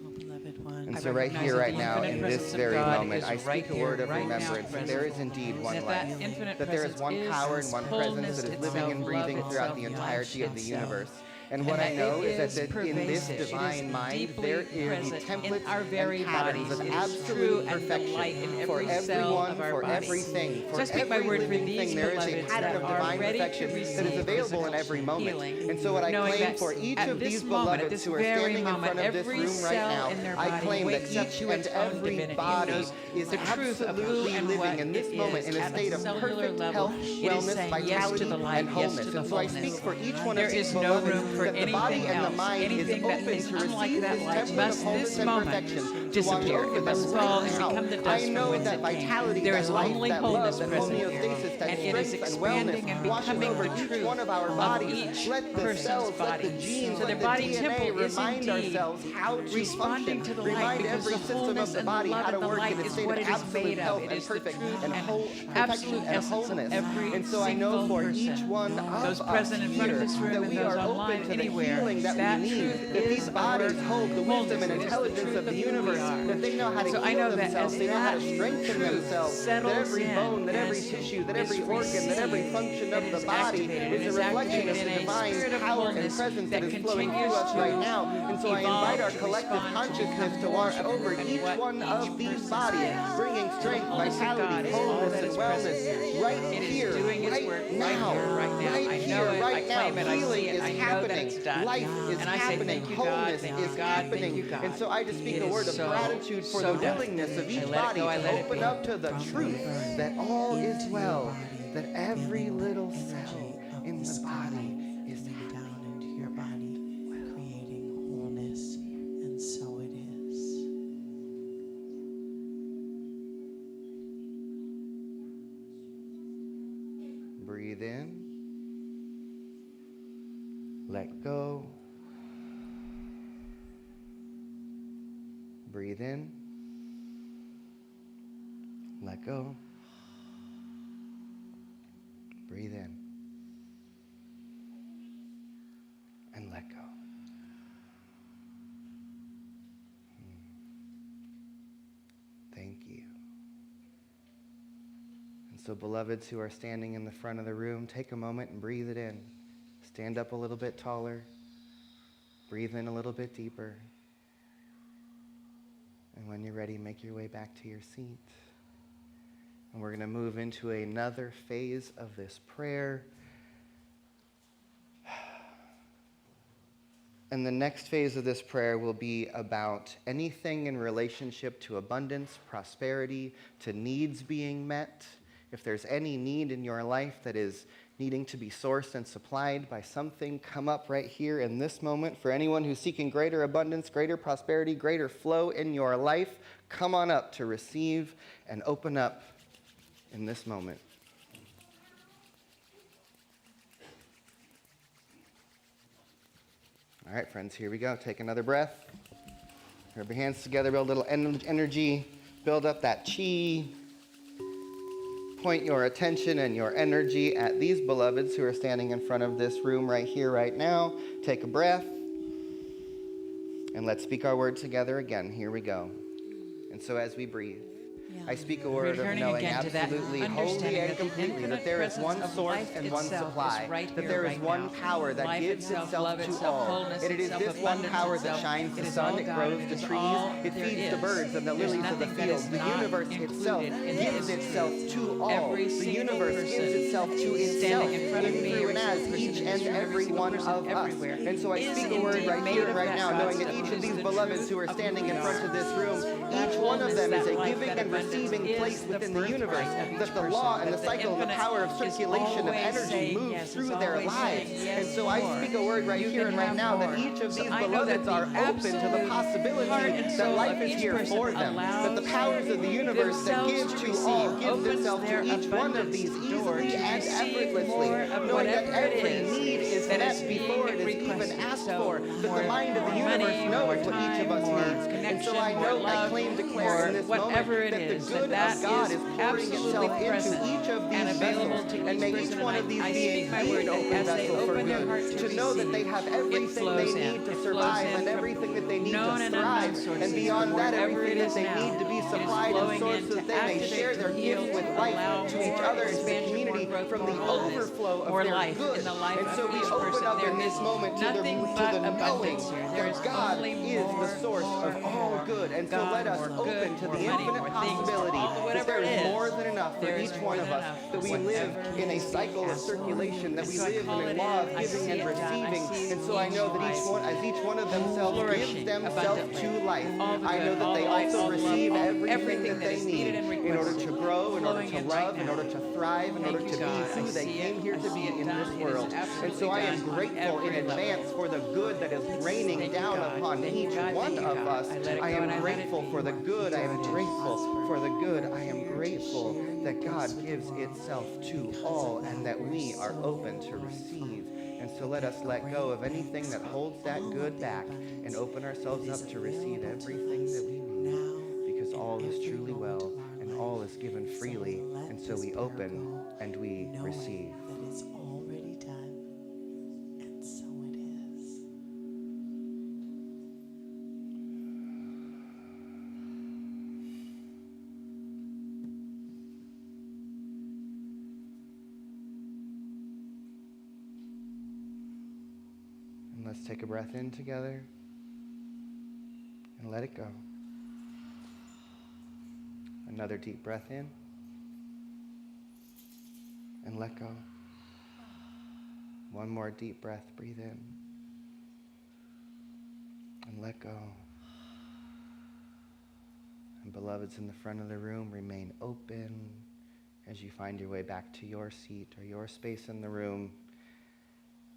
Oh, beloved one. And I so right recognize here, that right the now, infinite in this presence of very God moment, is I right speak a here, word of right now remembrance. present. There is indeed one That life. infinite That there is presence one is power and one presence wholeness that is itself, living and breathing love throughout the itself, entirety of the life universe. itself. And what I that know it is that in this pervasive. divine It is mind, deeply there is the present templates in our very and patterns bodies. of It is absolute true and perfection delight in for every cell everyone, of our for body. everything, for So I speak my every word for living these thing. There is a beloveds pattern that of are divine ready to perfection that is receive available in physical every moment. healing, And so what I knowing claim that for each at of this these moment, at beloveds this who are very standing in moment, front of this every room right cell now, in their I body claim that wakes up each to and its own every divinity. It body knows is the truth of who absolutely and living what in this it moment is in a at state of cellular perfect level. health, It is wellness, saying yes vitality, to the light, and yes wholeness. to the And so I wholeness. speak for each one There of these is no beloveds room for that the body anything and the else. mind is Anything that open thinks to unlike receive that this light template must of wholeness this and moment perfection to wash disappear. over It them must right fall and now. become the I dust from know whence that it came. vitality, There that is life, only that wholeness love, that present here, homeostasis, that and it is strength and expanding and wellness washes becoming over the each truth one of our of bodies. each Let the person's cells, let the body. genes, So let their the body DNA temple is remind indeed ourselves how to responding function. to the light, Remind because every the system of wholeness the and the body love how to and the work light in a is state what of it is absolute made of. health It and is the perfect truth and and whole perfection absolute and essence of wholeness. every And so I know single for person, each one of those us present in front of here this room that and we those are online, open to the anywhere, healing that that we need, truth that is these bodies our hold the wholeness. wisdom and It is the intelligence truth of the of who we universe, are. that they know how to So I heal know that themselves, as they know how to that strengthen truth themselves, that settles every in bone, that every and tissue, that is every organ, that every received, function it of the is body activated, is it a is reflection of activated the in a divine spirit of power and wholeness presence that that is flowing through continues us right now. And so I evolve, invite our to collective respond, to consciousness become to wash more of over and each what one of each these person bodies, is. bringing strength, wholeness of God vitality, is all wholeness, that and is present wellness here. right It is here, doing its right work right now, here, right now. right I know here, it, right I now. claim it, I Healing see it, is I know that happening. it's done. Life is And I say happening. thank you, God, Wholeness thank you, is God, thank happening. you, God. And so I just speak It a is word of so, gratitude for so the done. willingness of I each let it body go, I to let it open be. up to the truth that all is well, that every little cell in the body is moving down into your body, creating wholeness, and so it is. Breathe in. Let go. Breathe in. Let go. Breathe in. And let go. Thank you. And so, beloveds who are standing in the front of the room, take a moment and breathe it in. Stand up a little bit taller. Breathe in a little bit deeper. And when you're ready, make your way back to your seat. And we're going to move into another phase of this prayer. And the next phase of this prayer will be about anything in relationship to abundance, prosperity, to needs being met. If there's any need in your life that is needing to be sourced and supplied by something, come up right here in this moment. For anyone who's seeking greater abundance, greater prosperity, greater flow in your life, come on up to receive and open up in this moment. All right, friends, here we go. Take another breath. Rub your hands together, build a little energy, build up that chi. Point your attention and your energy at these beloveds who are standing in front of this room right here, right now. Take a breath. And let's speak our word together again. Here we go. And so as we breathe, I speak a word of Returning knowing again to that absolutely, wholly understanding and that the completely that infinite there is presence one of source life and one itself is supply, right that here, there is right one now. power that Life gives itself, itself love to itself, all. wholeness And it is itself, this one abundance power that itself. shines It the is sun, all it God, grows it the is trees, all it there feeds the is. birds and the There's lilies of the nothing that field. is The not universe itself included in gives this itself truth. to all. Every The single universe person gives itself to itself standing in front of in me, through and every as single each person in and this room, every single one person of us. everywhere And so I is speak a word indeed right made here of and right that now, God knowing that stuff, each which of is these the beloveds truth who are of who standing we in front are. of this room, That each one of wholeness, them is that a life, giving that and receiving place within the universe, that the law and the cycle and the power of circulation of energy moves through their lives. And so I speak a word right here and right now that each of these beloveds are open to the possibility that life is here for them, that the powers of the universe that give to all gives itself to each one of these easily and effortlessly, knowing that every need is met before it is even asked for, that the mind of the universe knows what each of us needs. And so I know, I claim, declare in this moment that the good of God is pouring itself into each of these vessels, and may each one of these beings be an open vessel for good, to know that they have everything they need to survive and everything that they need to thrive, and beyond that, everything that they need to be supplied and sourced so that they may share their gifts with life to each other and to the community from the overflow of their good. And so we open up in this moment to the knowing that God is the source of all good. And so let us open to the infinite possibility that there is more than enough for each one of us, that we live in a cycle of circulation, that we live in a law of giving and receiving. And so I know that as each one of themselves gives themselves to life, I know that they also receive everything that they need in order to grow, in order to love, in order to thrive, in order to be who they came here to be in this world. And so I am grateful in advance for the good that is raining down upon each one of us. I am grateful for the good. I am grateful for the good. I am grateful that God gives itself to all and that we are open to receive. And so let us let go of anything that holds that good back and open ourselves up to receive everything that we need, because all is truly well and all is given freely. And so we open and we receive. That it's already done, and so it is. And let's take a breath in together and let it go. Another deep breath in and let go. One more deep breath, breathe in and let go. And beloveds in the front of the room, remain open as you find your way back to your seat or your space in the room.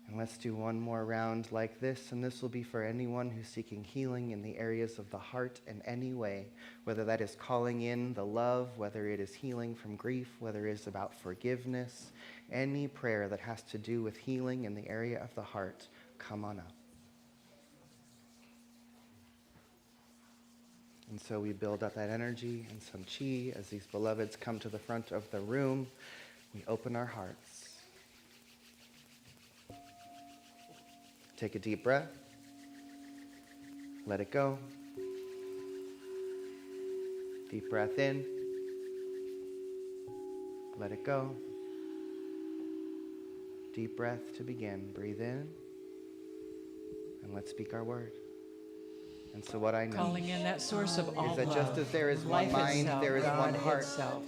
And let's do one more round like this, and this will be for anyone who's seeking healing in the areas of the heart in any way, whether that is calling in the love, whether it is healing from grief, whether it is about forgiveness, any prayer that has to do with healing in the area of the heart, come on up. And so we build up that energy and some chi as these beloveds come to the front of the room. We open our hearts. Take a deep breath. Let it go. Deep breath in. Let it go. Deep breath to begin. Breathe in. And let's speak our word. And so what I know Calling in that source of all is that love. just as there is one Life mind, itself, there is God one heart. itself.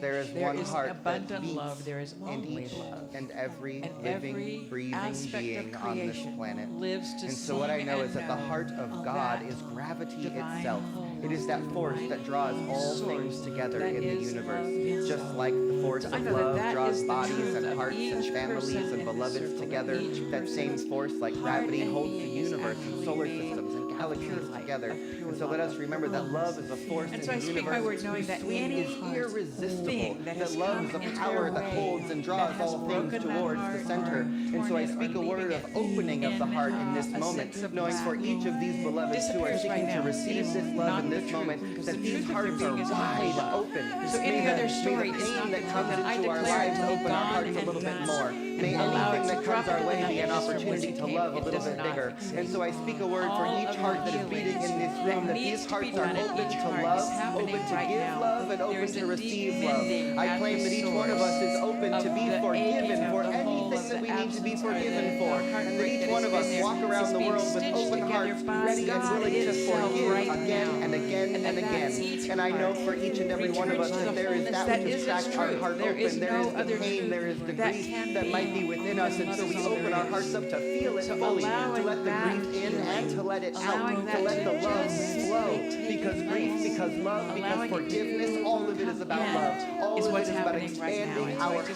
There is There one is heart that abundant beats love. There is in only each love. and every And living, every breathing aspect of being on this creation planet. lives to And so what I sing know and is that the know heart of God is gravity divine itself. wholeness, It is that force that draws all source things together that in the is universe. love itself. Just like the force So I of know that love that draws is the bodies truth and of hearts and each families person and in the beloveds circle, together. each That same person's force like heart gravity and holds the being is universe and actually solar made systems and of galaxies pure light, together. of pure And so love, let us of remember that love is a force And in so I the speak my universe word knowing whose that swing any is irresistible. being that has love come is a into power their that way, holds and that draws has all things broken that towards heart the center. or And so I torn it speak or a word leaving of it opening of the in, heart in this a moment, sense of knowing for lack. each of these beloveds who are Disappears seeking right to now. receive It is this love not in the this truth, moment, because that the these truth of your hearts are being is wide only love. open. So any May other the story is pain not that the truth, comes and I into our declare it lives to be open our gone hearts a and little bit done. more. May Allow anything it to that drop comes our into way the be an nothingness from opportunity whence to it came. love a It little does bit not bigger. And so I speak a word for all each of heart that your is beating in this healings room, that needs these to be hearts are done in open each to heart is love, happening open to right give now. love, and open There's to a receive deep love. mending I at claim the that each one of us is open source to be of the forgiven aching for of the hole, anything of that we the need to be absence, or forgiven the for. And that heartbreak each that one has of us been there. walk around It's the being world with stitched open together hearts, by ready and God willing to itself forgive right again now. and again and that again. each And I know heart for each and every one of us returns to that there is wholeness that that which is has its cracked our truth. heart There is open. There no is the other pain, truth there is the that grief can that be might be within us. And so we open our hearts up to feel it fully, to let the grief in and to let it out, to let the love flow. Because grief, because love, because forgiveness, all of it is about love. All of it is about expanding our hearts.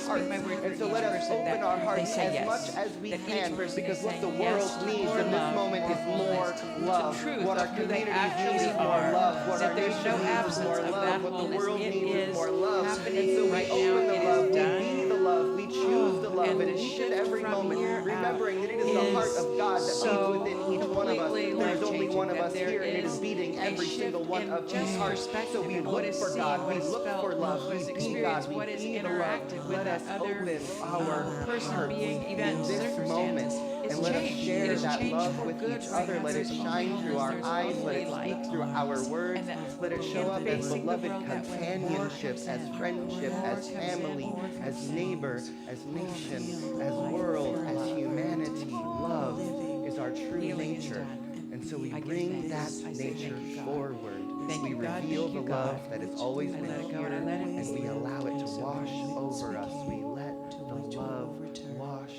And so let us open our hearts as much as we can, because what the world needs in this moment is more love. What our communities need is more love. What our nation needs is more love. What the world needs is more love. And so we open the love, we be the love, we choose the love, and each and every moment, remembering that it is the heart of God that beats within each one of us. There is only one of us here, and it is beating every single one of these hearts. So we look for God, we look for love, we be God, we be the love. Let us open our hearts in this moment, and let us share that love with each other. Let it shine through our eyes, let it speak through our words, let it show up as beloved companionship, as friendship, as family, as neighbor, as nation, as world, as humanity. Love is our true nature. And so we bring that nature forward. We reveal the love that has always been here, and we allow it to wash over us. We let the love wash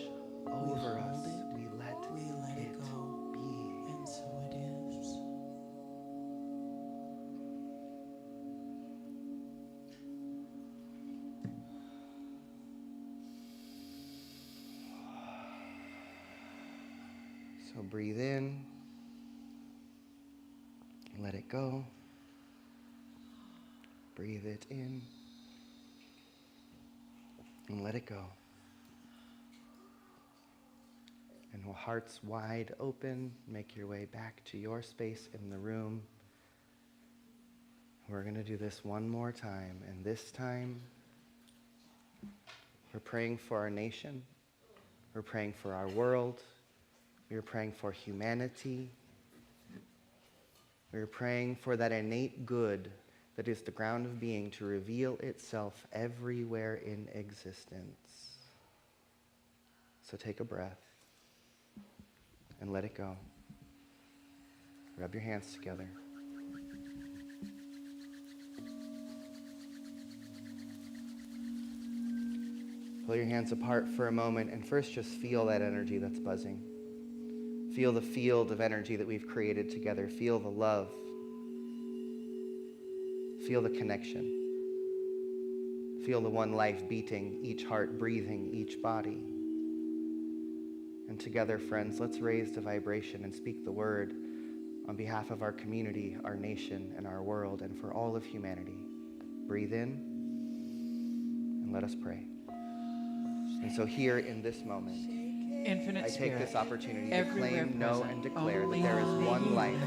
over us. We let it be. And so it is. So breathe in and let it go. Breathe it in and let it go. And with hearts wide open, make your way back to your space in the room. We're going to do this one more time, and this time we're praying for our nation. We're praying for our world. We're praying for humanity. We're praying for that innate good that is the ground of being to reveal itself everywhere in existence. So take a breath and let it go. Rub your hands together. Pull your hands apart for a moment and first just feel that energy that's buzzing. Feel the field of energy that we've created together. Feel the love. Feel the connection. Feel the one life beating, each heart breathing, each body. And together, friends, let's raise the vibration and speak the word on behalf of our community, our nation, and our world, and for all of humanity. Breathe in and let us pray. And so here in this moment, Infinite I take Spirit, this opportunity to everywhere claim, know, present, and declare that only there is one life,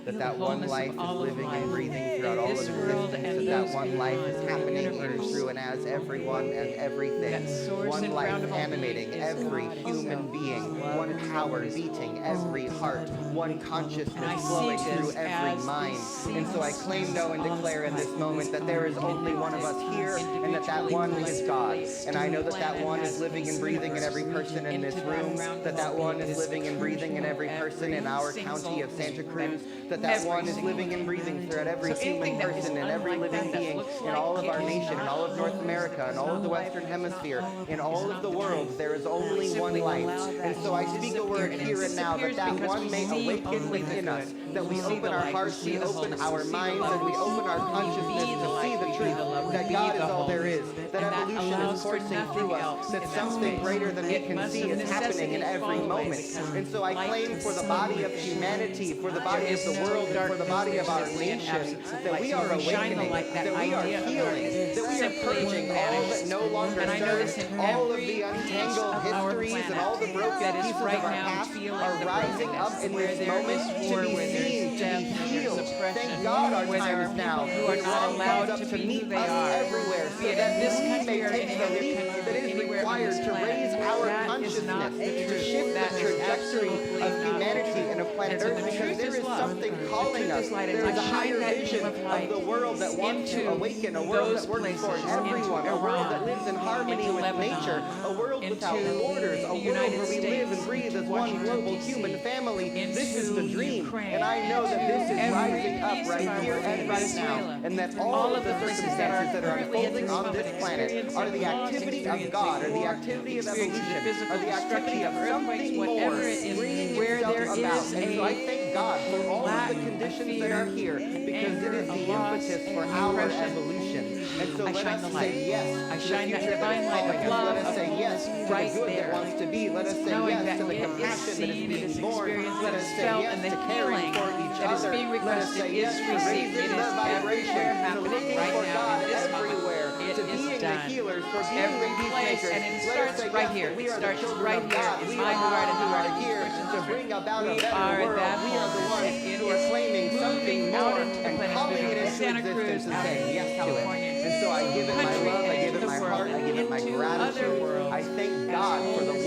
that one life is living and breathing throughout all of existence, that one life is happening in, through, and as everyone and everything. One life animating every human being, one power beating every heart, one consciousness flowing through every mind. And so I claim, know, and declare in this moment that there is only one of us here, and that one is God. And I know that one is living and breathing in every person in this room, that one is living and breathing in every person in our county of Santa Cruz, that one is living and breathing throughout every human person and every living being in all of our nation, in all of North America, in all of the Western Hemisphere, in all of the world. There is only one life. And so I speak a word here and now that one may awaken within us, that we open our hearts, we open our minds, and we open our consciousness to see the truth, that God is all there is, that evolution is coursing through us, that something greater than we can see is happening in every moment. And so I claim for the body of humanity, for the body of the world, and for the body of our nation, that we are awakening, that we are healing, that we are purging all that no longer serves, all of the untangled histories and all the broken pieces of our past are rising up in this moment to be seen, to be healed. Thank God our time is now. Who are not allowed to meet who they are, everywhere, so that this we country may or take any the other leap country that is anywhere on required this to planet. raise our That is not consciousness, the to truth. shift That the is trajectory absolutely of not humanity the and of planet truth. Earth, And so the because truth there is is love. something The calling truth us. is light, and There is I a shine higher that vision beam of of light the world that wants to into awaken, a world those that works for places, everyone, into a world that Iran, lives in harmony into with Lebanon, nature, a world without into borders, a the world United where we live and States, breathe as into one Washington, global D.C., human family. This is into the dream, Ukraine, and I know that this is every rising up right here and right now, and that all of the circumstances that are unfolding on this planet are the activity of God, or the activity of evolution, or the activity of something more bringing itself about. And so I thank God for all of the conditions that are here, because it is the impetus for our evolution. And so let us say yes to the future that is calling us. Let us say yes to the good that wants to be. Let us say yes to the compassion that is being born. Let us say yes to caring for each other. Let us say yes to raising the vibration, to looking for God everywhere, to being the healers, for being the peacemakers. And it Let us starts say right yes here. that we It are the starts children right of here. God. In We my are the heart ones and who the heart are of here Christian to bring about a We better are world. that We are the home, ones and it who are is claiming something moving out more into the and planet, calling moving it into Santa existence Cruz and out saying into yes to it. California, And so I give it my country, love, I and give it into my the heart, I world, give it my into gratitude. other worlds, I thank God for the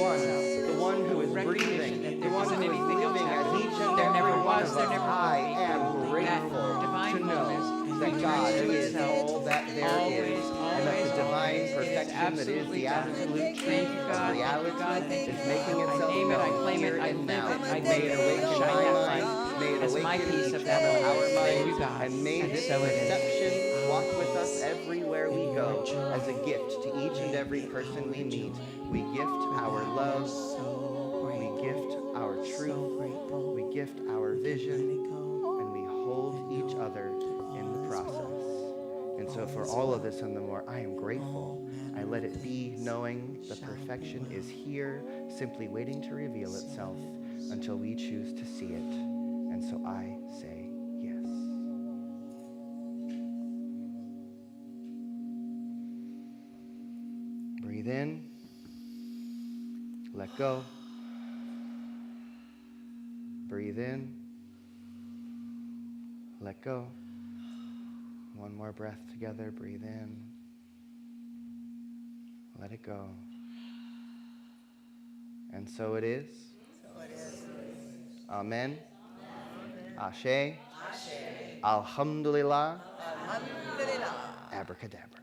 one who is breathing, the one who is living as each and every one of us. I am grateful to know that God is all that there is, and that the divine perfection that is the absolute truth of reality is making itself known here and now. May it awaken my mind, may it awaken each one of our minds, and may this perception walk with us everywhere we go as a gift to each and every person we meet. We gift our love, we gift our truth, we gift our vision, and we hold each other in the process. And so for all of this and the more, I am grateful. I let it be, knowing the perfection is here, simply waiting to reveal itself until we choose to see it. And so I say yes. Breathe in. Let go. Breathe in. Let go. One more breath together. Breathe in. Let it go. And so it is. Amen. Ashe. Alhamdulillah. Abracadabra.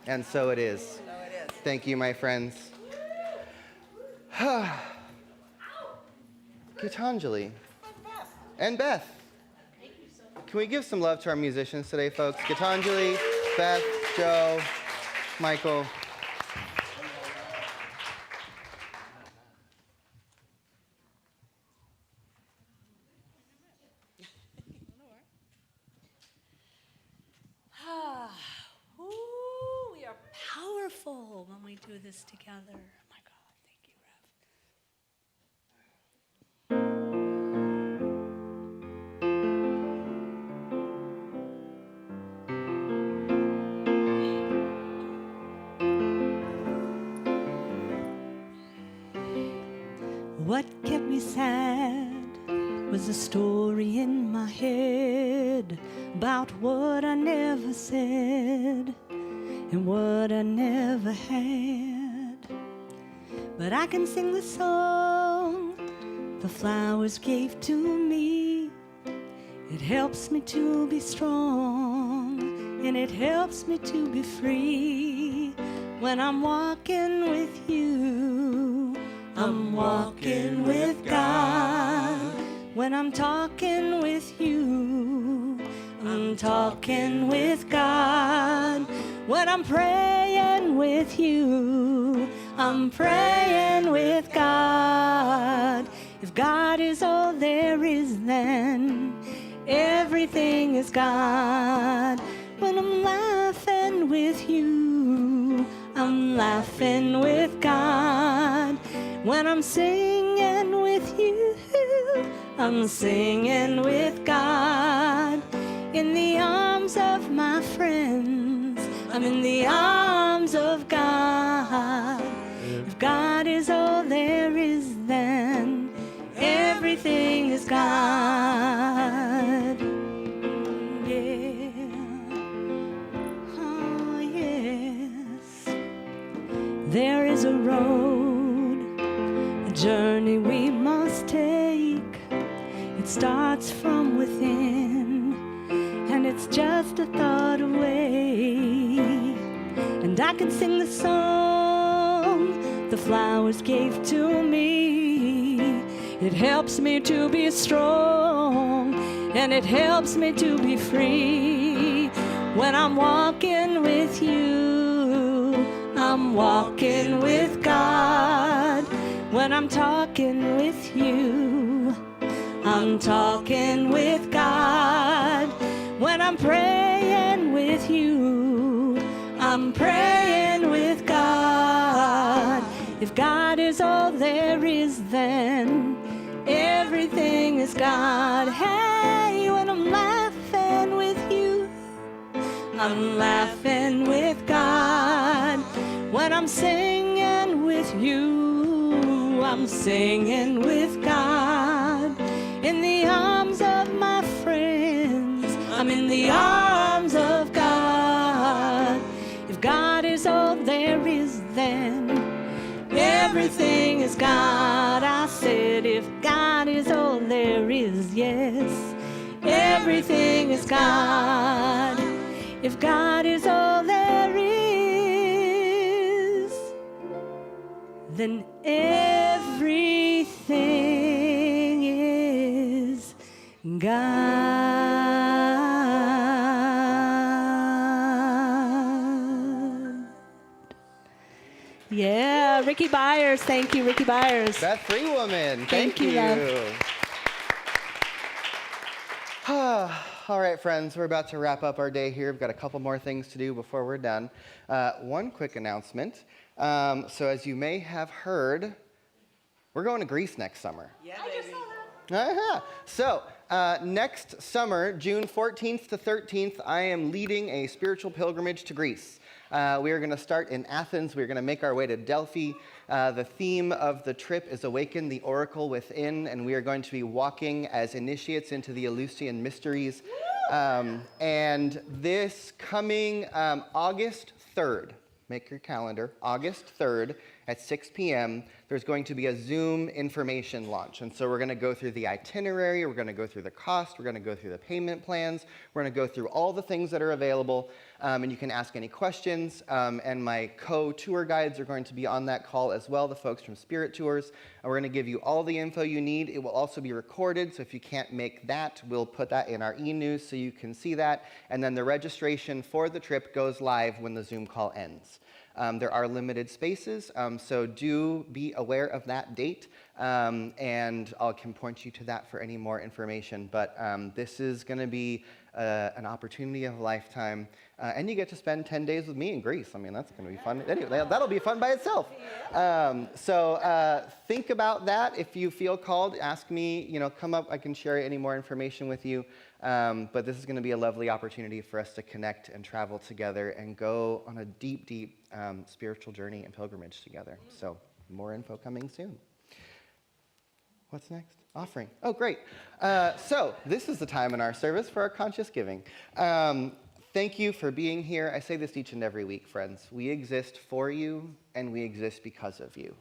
And so it is. Thank you, my friends. Gitanjali. And Beth. Can we give some love to our musicians today, folks? Gitanjali, Beth, Joe, Michael. Ooh, we are powerful when we do this together. My God, thank you, Rev. What kept me sad was a story in my head about what I never said and what I never had. But I can sing the song the flowers gave to me. It helps me to be strong, and it helps me to be free. When I'm walking with you, I'm walking with God. When I'm talking with you, I'm talking with God. When I'm praying with you, I'm praying with God. If God is all there is, then everything is God. When I'm laughing with you, I'm laughing with God. When I'm singing with you, I'm singing with God. In the arms of my friends, I'm in the arms of God. If God is all there is, then everything is God. Yeah. Oh, yes. There is a road, a journey we must take. It starts from within, and it's just a thought away. And I can sing the song the flowers gave to me. It helps me to be strong, and it helps me to be free. When I'm walking with you, I'm walking with God. When I'm talking with you, I'm talking with God. When I'm praying with you, I'm praying with God. If God is all there is, then everything is God. Hey, when I'm laughing with you, I'm laughing with God. When I'm singing with you, I'm singing with God. In the arms of my friends, I'm in the arms of God. If God is all there is, then everything is God. I said, if God is all there is, yes, everything is God. If God is all there is, then everything is God. Yeah, Ricky Byers. Thank you, Ricky Byers. Beth Free Woman. Thank you, love. All right, friends, we're about to wrap up our day here. We've got a couple more things to do before we're done. One quick announcement. So as you may have heard, we're going to Greece next summer. Yeah, baby. So next summer, June 14th to 13th, I am leading a spiritual pilgrimage to Greece. We are going to start in Athens. We're going to make our way to Delphi. The theme of the trip is Awaken the Oracle Within, and we are going to be walking as initiates into the Eleusinian mysteries. And this coming August 3rd, make your calendar, August 3rd at 6 p.m., there's going to be a Zoom information launch. And so we're going to go through the itinerary, we're going to go through the cost, we're going to go through the payment plans, we're going to go through all the things that are available, and you can ask any questions. And my co-tour guides are going to be on that call as well, the folks from Spirit Tours. And we're going to give you all the info you need. It will also be recorded, so if you can't make that, we'll put that in our e-news so you can see that. And then the registration for the trip goes live when the Zoom call ends. There are limited spaces, so do be aware of that date, and I can point you to that for any more information. But this is going to be an opportunity of a lifetime, and you get to spend 10 days with me in Greece. I mean, that's going to be fun. Anyway, that'll be fun by itself. So think about that. If you feel called, ask me, come up. I can share any more information with you. But this is going to be a lovely opportunity for us to connect and travel together and go on a deep, deep spiritual journey and pilgrimage together. So more info coming soon. What's next? Offering. Oh, great. So this is the time in our service for our conscious giving. Thank you for being here. I say this each and every week, friends. We exist for you, and we exist because of you.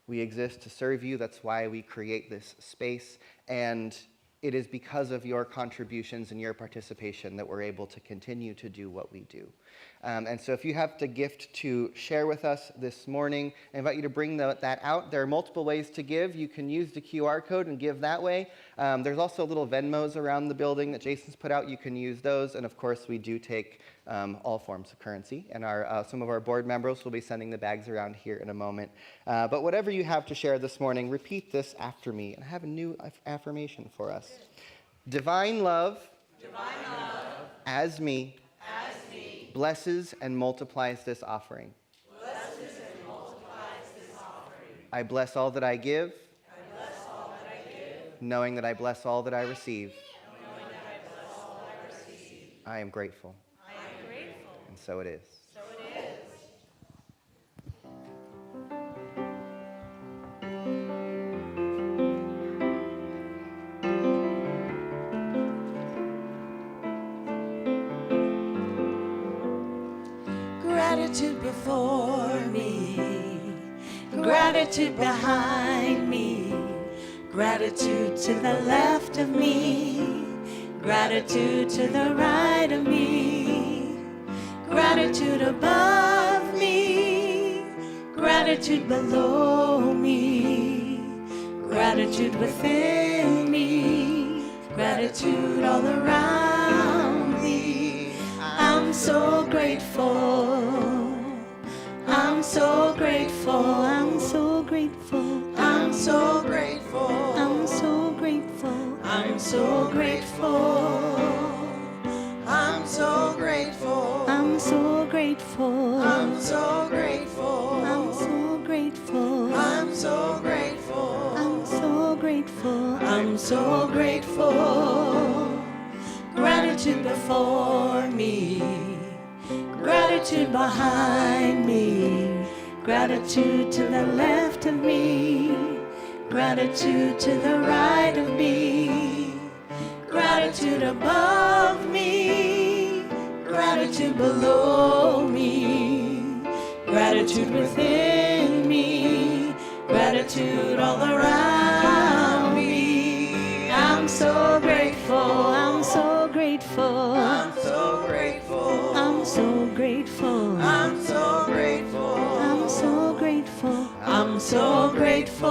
We exist to serve you. That's why we create this space. And it is because of your contributions and your participation that we're able to continue to do what we do. And so if you have a gift to share with us this morning, I invite you to bring that out. There are multiple ways to give. You can use the QR code and give that way. There's also little Venmos around the building that Jason's put out. You can use those. And of course, we do take all forms of currency. And some of our board members will be sending the bags around here in a moment. But whatever you have to share this morning, repeat this after me. And I have a new affirmation for us. Divine love, as me, blesses and multiplies this offering. I bless all that I give, knowing that I bless all that I receive. I am grateful. And so it is. Gratitude before me, gratitude behind me, gratitude to the left of me, gratitude to the right of me, gratitude above me, gratitude below me, gratitude within me, gratitude all around me. I'm so grateful. I'm so grateful. I'm so grateful. I'm so grateful. I'm so grateful. I'm so grateful. I'm so grateful. I'm so grateful. I'm so grateful. I'm so grateful. I'm so grateful. I'm so grateful. I'm so grateful. Gratitude before me. Gratitude behind me. Gratitude to the left of me. Gratitude to the right of me. Gratitude above me. Gratitude below me. Gratitude within me. Gratitude all around me. I'm so grateful. I'm so grateful. I'm so grateful. I'm so grateful. I'm so grateful. I'm so grateful. I'm so grateful.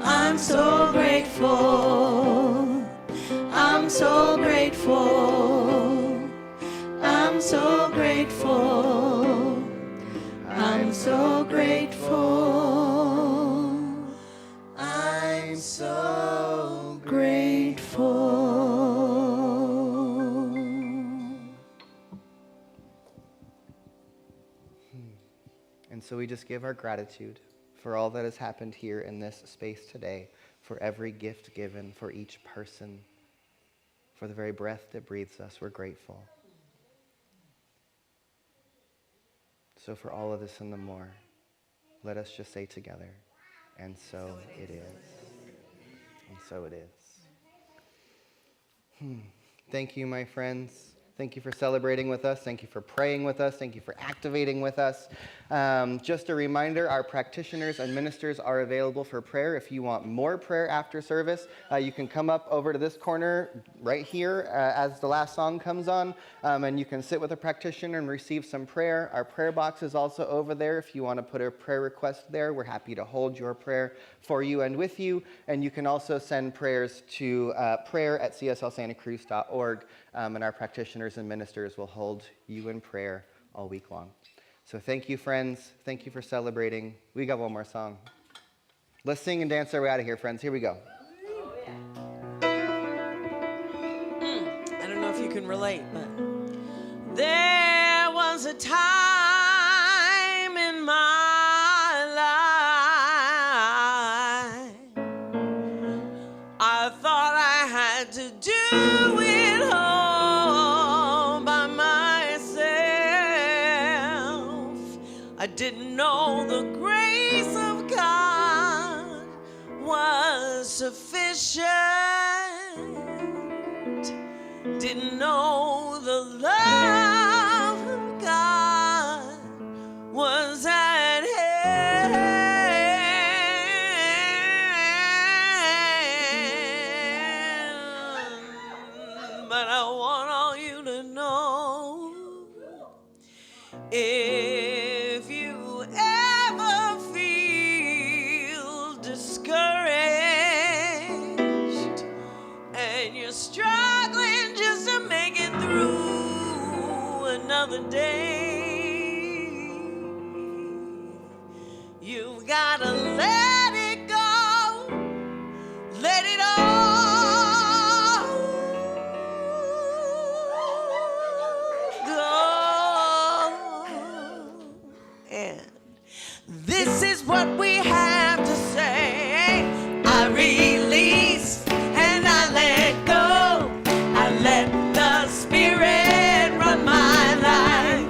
I'm so grateful. I'm so grateful. I'm so grateful. I'm so grateful. I'm so grateful. And so we just give our gratitude for all that has happened here in this space today, for every gift given, for each person, for the very breath that breathes us. We're grateful. So for all of this and the more, let us just say together, and so it is. And so it is. Thank you, my friends. Thank you for celebrating with us. Thank you for praying with us. Thank you for activating with us. Just a reminder, our practitioners and ministers are available for prayer. If you want more prayer after service, you can come up over to this corner right here as the last song comes on, and you can sit with a practitioner and receive some prayer. Our prayer box is also over there. If you want to put a prayer request there, we're happy to hold your prayer for you and with you. And you can also send prayers to prayer@cslsantacruz.org, and our practitioners and ministers will hold you in prayer all week long. So thank you, friends. Thank you for celebrating. We got one more song. Let's sing and dance our way out of here, friends. Here we go. I don't know if you can relate, but there was a time in my life I thought I had to do it all by myself. I didn't know the grace of God was sufficient. Didn't know the love of God was at hand. But I want all you to know, if you ever feel discouraged and you're struggling just to make it through another day, you've got to let it go, let it all go. And this is what we have to say: I release and I let go. I let the Spirit run my life.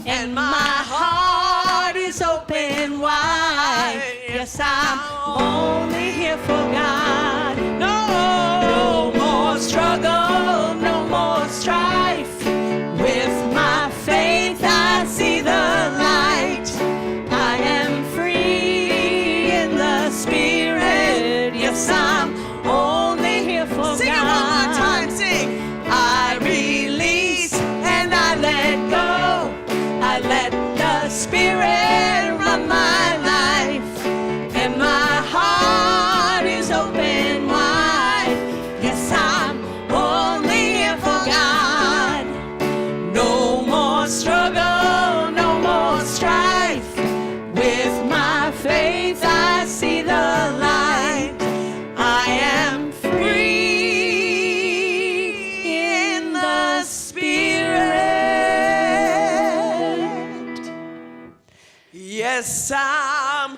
and my heart is open wide. Yes, I'm only here for God. No more struggle, no more strife. With my faith I see the light. I am free in the Spirit. Yes, I'm only here for God. Sing it one more time, sing. I release and I let go. I let the Spirit run my life, and my heart is open wide. Yes, I'm only here for God. No more struggle, no more strife. With my faith I see the light. I am free in the Spirit. Yes, I'm